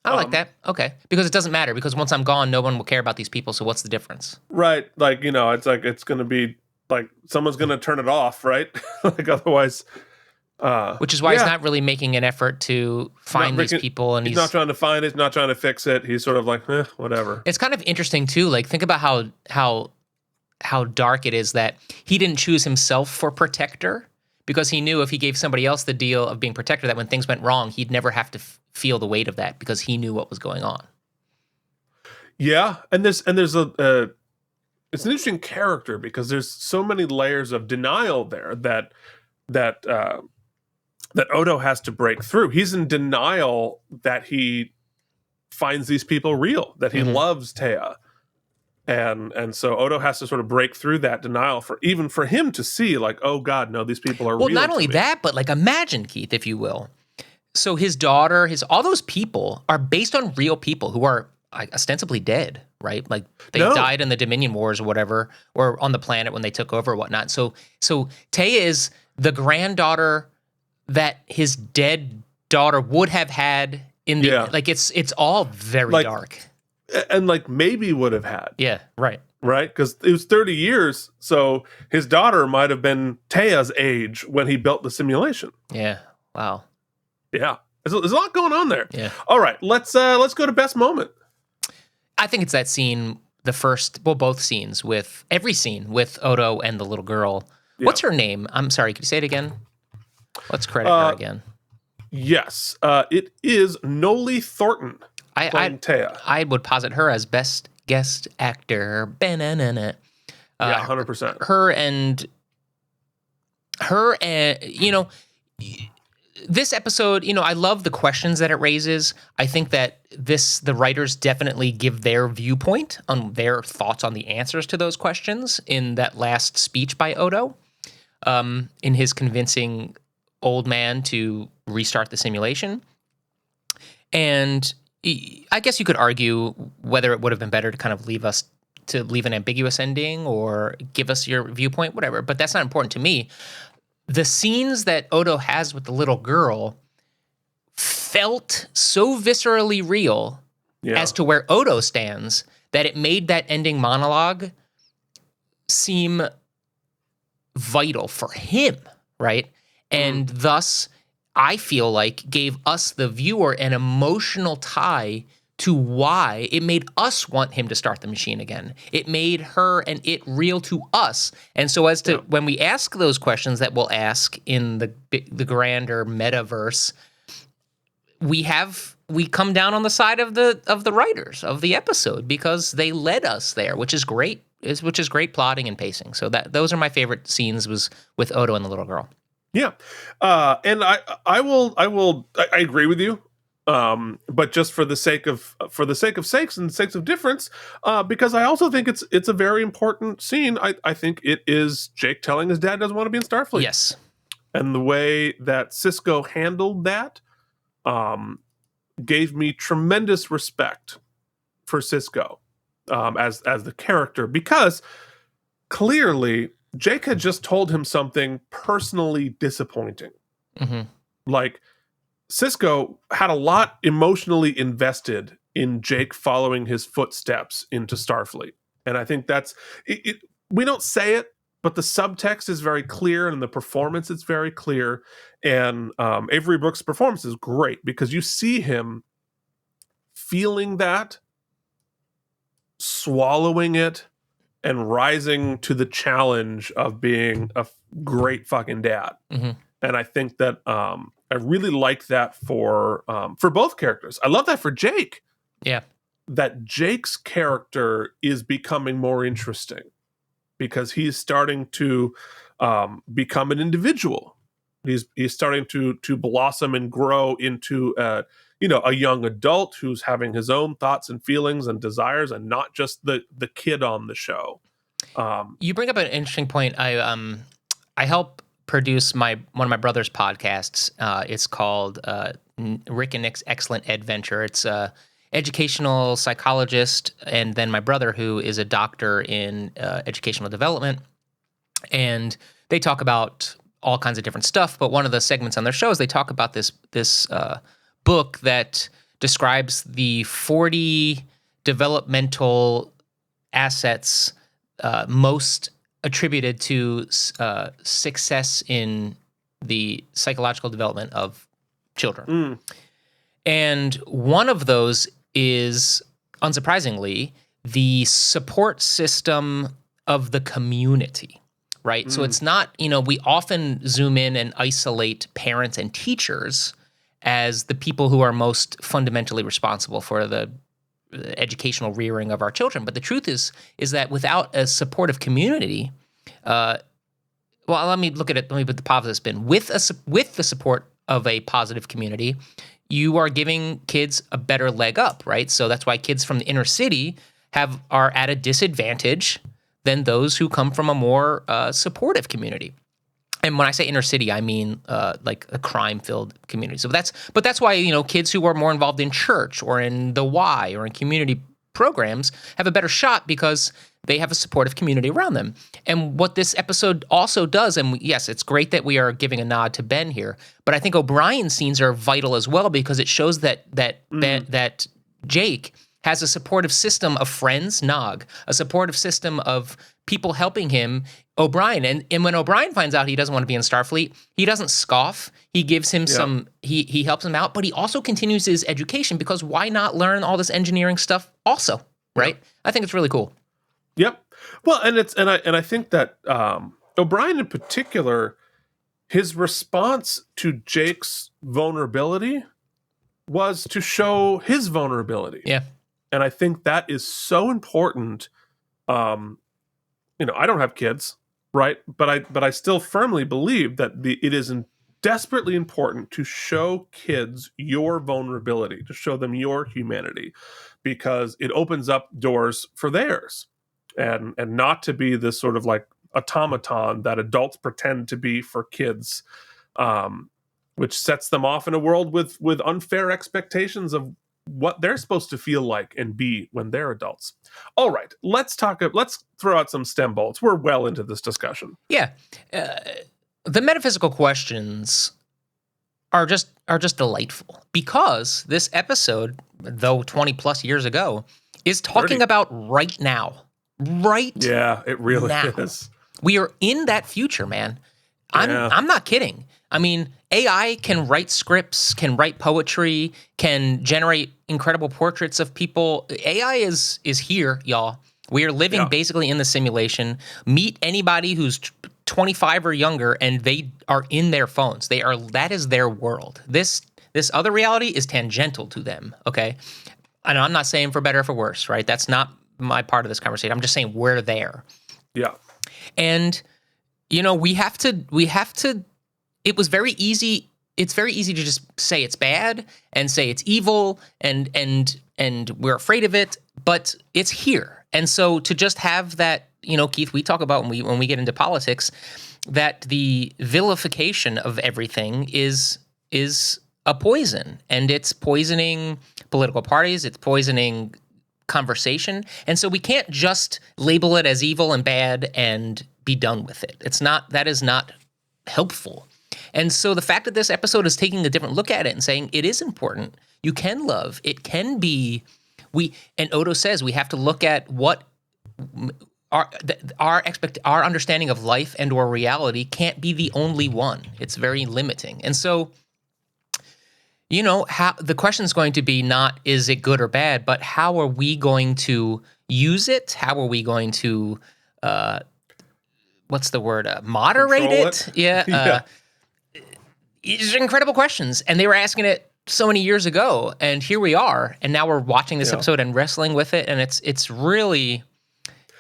I like that. Okay, because it doesn't matter. Because once I'm gone, no one will care about these people. So what's the difference? Right, like it's like it's going to be like someone's going to turn it off, right? Like otherwise. Which is why he's not really making an effort to find these people, and he's not trying to find it, not trying to fix it. He's sort of like, whatever. It's kind of interesting too. Like, think about how dark it is that he didn't choose himself for protector, because he knew if he gave somebody else the deal of being protector, that when things went wrong, he'd never have to feel the weight of that because he knew what was going on. Yeah, and there's it's an interesting character because there's so many layers of denial there that Odo has to break through. He's in denial that he finds these people real, that he loves Taya. And so Odo has to sort of break through that denial for him to see, like, oh God, no, these people are real. Well, not only that, but like, imagine, Keith, if you will. So his daughter, all those people are based on real people who are ostensibly dead, right? Like they died in the Dominion Wars or whatever, or on the planet when they took over or whatnot. So Taya is the granddaughter that his dead daughter would have had in the like it's all very dark. And like maybe would have had. Yeah, right. Right? Because it was 30 years, so his daughter might have been Taya's age when he built the simulation. Yeah. Wow. Yeah. There's a lot going on there. Yeah. All right, let's go to best moment. I think it's that scene, both scenes every scene with Odo and the little girl. Yeah. What's her name? I'm sorry, could you say it again? Let's credit her again. Yes. It is Noli Thornton. Taya. I would posit her as best guest actor. Yeah, 100%. Her and this episode, I love the questions that it raises. I think that the writers definitely give their viewpoint on their thoughts on the answers to those questions in that last speech by Odo, in his convincing old man to restart the simulation. And I guess you could argue whether it would have been better to kind of leave an ambiguous ending or give us your viewpoint, whatever. But that's not important to me. The scenes that Odo has with the little girl felt so viscerally real as to where Odo stands that it made that ending monologue seem vital for him, right? And thus, I feel like gave us, the viewer, an emotional tie to why it made us want him to start the machine again. It made her and it real to us. And so as to when we ask those questions that we'll ask in the grander metaverse, we come down on the side of the writers of the episode because they led us there, which is great. Which is great plotting and pacing. So those are my favorite scenes, was with Odo and the little girl. Yeah, and I agree with you, but just for the sake of sakes and sakes of difference, because I also think it's a very important scene. I think it is Jake telling his dad doesn't want to be in Starfleet. Yes, and the way that Sisko handled that gave me tremendous respect for Sisko as the character, because clearly Jake had just told him something personally disappointing. Mm-hmm. Like, Sisko had a lot emotionally invested in Jake following his footsteps into Starfleet. And I think that's it. We don't say it, but the subtext is very clear, and the performance is very clear. And Avery Brooks' performance is great because you see him feeling that, swallowing it, and rising to the challenge of being a great fucking dad. Mm-hmm. And I think that I really like that for both characters. I love that for Jake. Yeah. That Jake's character is becoming more interesting because he's starting to become an individual. He's starting to blossom and grow into a young adult who's having his own thoughts and feelings and desires, and not just the kid on the show. You bring up an interesting point. I help produce one of my brother's podcasts. It's called Rick and Nick's Excellent Adventure. educational psychologist, and then my brother, who is a doctor in educational development. And they talk about all kinds of different stuff. But one of the segments on their show is they talk about this book that describes the 40 developmental assets most attributed to success in the psychological development of children. And one of those is, unsurprisingly, the support system of the community, right? So it's not, we often zoom in and isolate parents and teachers as the people who are most fundamentally responsible for the educational rearing of our children. But the truth is that without a supportive community, well, let me look at it. Let me put the positive spin. With the support of a positive community, you are giving kids a better leg up, right? So that's why kids from the inner city are at a disadvantage than those who come from a more supportive community. And when I say inner city, I mean like a crime-filled community. So that's why kids who are more involved in church or in the Y or in community programs have a better shot because they have a supportive community around them. And what this episode also does, and yes, it's great that we are giving a nod to Ben here, but I think O'Brien's scenes are vital as well because it shows that Jake has a supportive system of friends, Nog, a supportive system of people helping him, O'Brien. And when O'Brien finds out he doesn't want to be in Starfleet, he doesn't scoff. He gives him he helps him out, but he also continues his education because why not learn all this engineering stuff also, right? I think it's really cool. Yep. Well, and I think that O'Brien in particular, his response to Jake's vulnerability was to show his vulnerability. Yeah. And I think that is so important. I don't have kids, right? But I still firmly believe that it is desperately important to show kids your vulnerability, to show them your humanity, because it opens up doors for theirs, and not to be this sort of like automaton that adults pretend to be for kids, which sets them off in a world with unfair expectations of what they're supposed to feel like and be when they're adults. All right, let's throw out some STEM bolts. We're well into this discussion. Yeah. The metaphysical questions are just delightful because this episode, though 20 plus years ago, is talking 30. about right now. Yeah, it really now. is. We are in that future, man. I'm not kidding. I mean, AI can write scripts, can write poetry, can generate incredible portraits of people. AI is here, y'all. We are living basically in the simulation. Meet anybody who's 25 or younger, and they are in their phones. That is their world. This other reality is tangential to them. Okay, and I'm not saying for better or for worse, right? That's not my part of this conversation. I'm just saying we're there. Yeah, and we have to. It was very easy. It's very easy to just say it's bad and say it's evil and we're afraid of it, but it's here. And so to just have that, Keith, we talk about when we get into politics, that the vilification of everything is a poison, and it's poisoning political parties. It's poisoning conversation. And so we can't just label it as evil and bad and be done with it. That is not helpful. And so the fact that this episode is taking a different look at it and saying it is important, you can love, it can be, and Odo says we have to look at what our understanding of life and or reality can't be the only one. It's very limiting. And so, how the question is going to be not is it good or bad, but how are we going to use it? How are we going to, what's the word? Moderate it? Yeah. These are incredible questions, and they were asking it so many years ago, and here we are, and now we're watching this episode and wrestling with it, and it's really,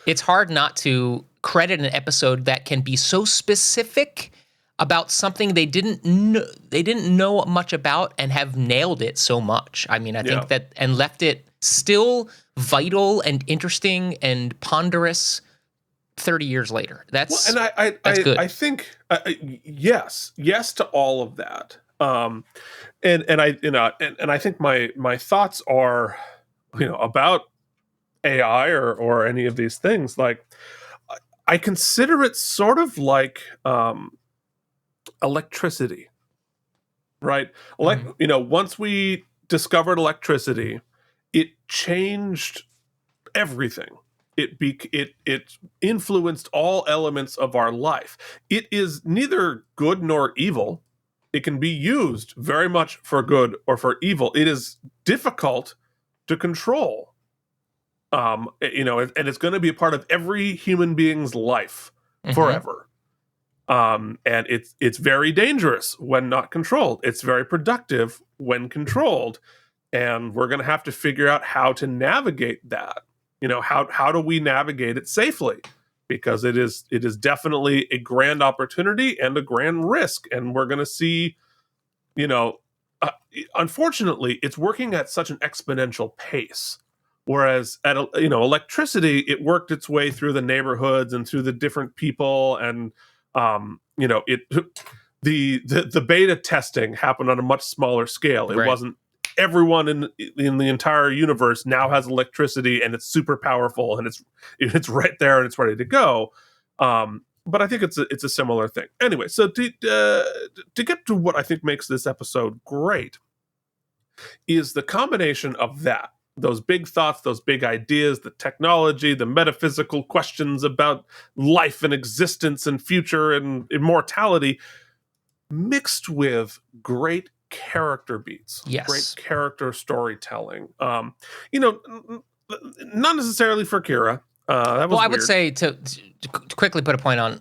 it's hard not to credit an episode that can be so specific about something they didn't know much about and have nailed it so much. I mean, I think that, and left it still vital and interesting and ponderous 30 years later. That's good. I think yes to all of that. And I think my thoughts are about AI or any of these things, like I consider it sort of like electricity, right? Once we discovered electricity, it changed everything. It influenced all elements of our life. It is neither good nor evil. It can be used very much for good or for evil. It is difficult to control. And it's going to be a part of every human being's life forever. And it's very dangerous when not controlled. It's very productive when controlled. And we're going to have to figure out how to navigate that. How do we navigate it safely? Because it is definitely a grand opportunity and a grand risk. And we're going to see, unfortunately, it's working at such an exponential pace. Whereas at electricity, it worked its way through the neighborhoods and through the different people, and the beta testing happened on a much smaller scale. It wasn't everyone in the entire universe now has electricity and it's super powerful and it's right there and it's ready to go. But I think it's a similar thing. Anyway, so to get to what I think makes this episode great is the combination of those big thoughts, those big ideas, the technology, the metaphysical questions about life and existence and future and immortality, mixed with great character beats, great character storytelling. Not necessarily for Kira. That was I weird. would say to quickly put a point on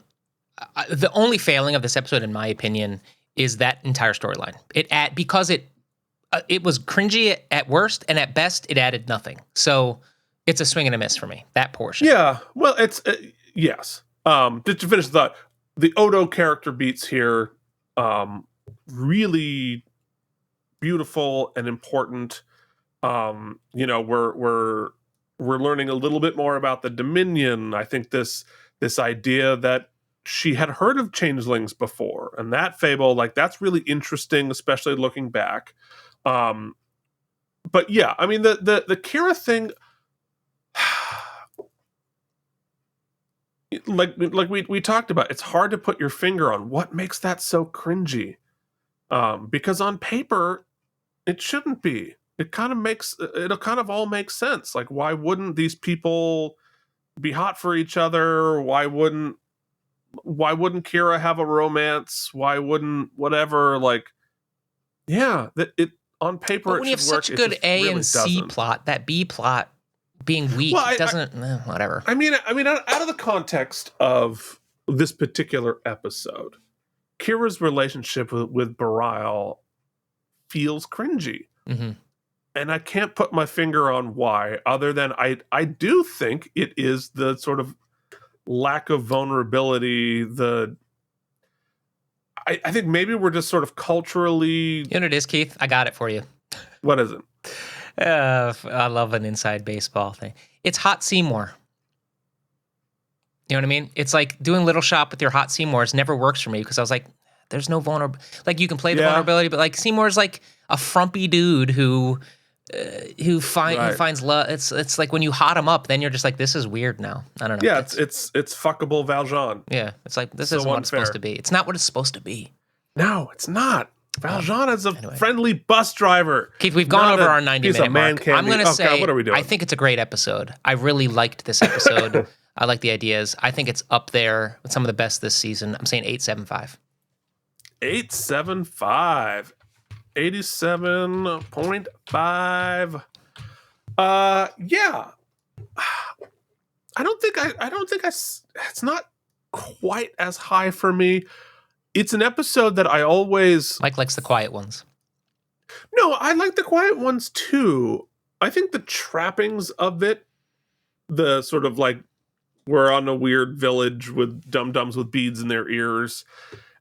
the only failing of this episode, in my opinion, is that entire storyline. Because it was cringy at worst, and at best, it added nothing. So it's a swing and a miss for me, that portion. Yeah, well, it's yes. Just to finish the thought, the Odo character beats here, really beautiful and important. We're learning a little bit more about the Dominion. I think this idea that she had heard of changelings before, and that fable, that's really interesting, especially looking back. But yeah, I mean the Kira thing, like we talked about, it's hard to put your finger on what makes that so cringy. Because on paper, it shouldn't be. It'll kind of all make sense. Like, why wouldn't these people be hot for each other? Why wouldn't Kira have a romance? Why wouldn't whatever? On paper, but when you have such a good A and C plot, that B plot being weak whatever. I mean, out of the context of this particular episode, Kira's relationship with Bareil feels cringy. Mm-hmm. And I can't put my finger on why, other than I do think it is the sort of lack of vulnerability. I think maybe we're just sort of culturally... You know what it is, Keith? I got it for you. What is it? I love an inside baseball thing. It's Hot Seymour. You know what I mean? It's like doing Little Shop with your Hot Seymours never works for me, because I was like, there's no vulnerability. Like, you can play the vulnerability, but like Seymour's like a frumpy dude who finds love. It's like when you hot him up, then you're just like, this is weird now. I don't know. Yeah, it's fuckable Valjean. Yeah, it's like, this isn't what it's supposed to be. It's not what it's supposed to be. No, it's not. Valjean is a friendly bus driver. Keith, we've gone over our 90-minute mark. I'm going to say, God, what are we doing? I think it's a great episode. I really liked this episode. I like the ideas. I think it's up there with some of the best this season. I'm saying 8.75. 8.75. 87.5. Yeah. I don't think it's not quite as high for me. It's an episode that I always... Mike likes the quiet ones. No, I like the quiet ones too. I think the trappings of it, the sort of like, we're on a weird village with dum-dums with beads in their ears,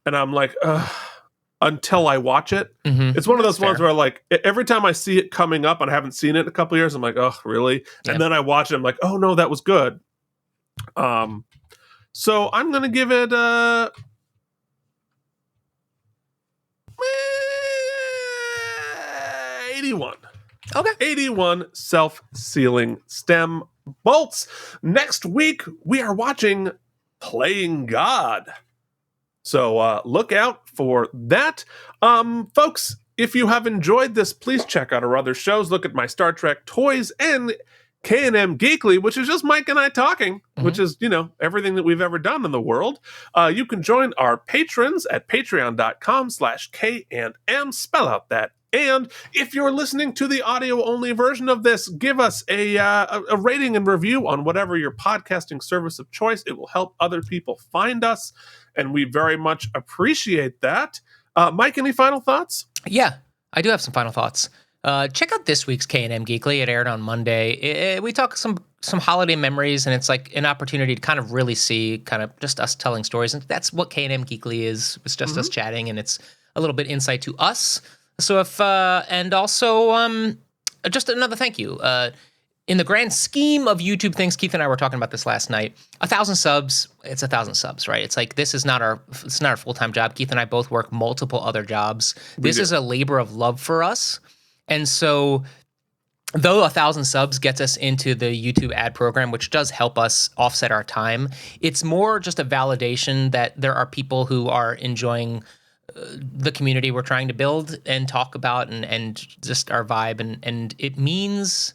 and I'm like, until I watch it. Mm-hmm. It's one of those ones where, like, every time I see it coming up and I haven't seen it in a couple of years, I'm like, oh, really? Yeah. And then I watch it, I'm like, oh no, that was good. So I'm gonna give it 81. Okay. 81 self-sealing stem bolts. Next week, we are watching Playing God. So look out for that. Folks, if you have enjoyed this, please check out our other shows. Look at my Star Trek toys and K&M Geekly, which is just Mike and I talking, which is, everything that we've ever done in the world. You can join our patrons at patreon.com/K&M. Spell out that. And if you're listening to the audio-only version of this, give us a rating and review on whatever your podcasting service of choice. It will help other people find us, and we very much appreciate that. Mike, any final thoughts? Yeah, I do have some final thoughts. Check out this week's K&M Geekly. It aired on Monday. We talk some holiday memories, and it's like an opportunity to kind of really see kind of just us telling stories. And that's what K&M Geekly is. It's just us chatting, and it's a little bit insight to us. So and also just another thank you. In the grand scheme of YouTube things, Keith and I were talking about this last night. 1,000 subs, it's 1,000 subs, right? It's like this is not our full-time job. Keith and I both work multiple other jobs. This is a labor of love for us. And so though 1,000 subs gets us into the YouTube ad program, which does help us offset our time, it's more just a validation that there are people who are enjoying the community we're trying to build and talk about and just our vibe. And it means,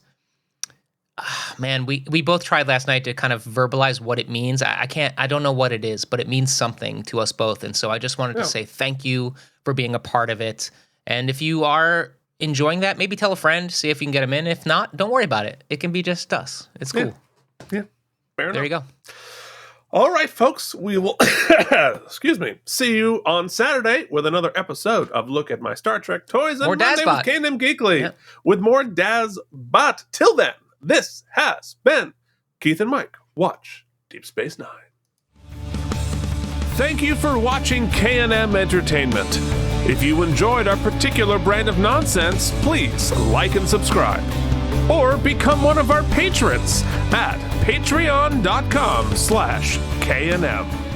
man, we both tried last night to kind of verbalize what it means. I don't know what it is, but it means something to us both. And so I just wanted to say thank you for being a part of it. And if you are enjoying that, maybe tell a friend, see if you can get them in. If not, don't worry about it. It can be just us. It's cool. Yeah. Fair enough. There you go. All right, folks, we will, see you on Saturday with another episode of Look at My Star Trek Toys, and more Monday Dazbot. with K&M Geekly with more Dazbot. Till then, this has been Keith and Mike Watch Deep Space Nine. Thank you for watching K&M Entertainment. If you enjoyed our particular brand of nonsense, please like and subscribe. Or become one of our patrons at patreon.com/KNM.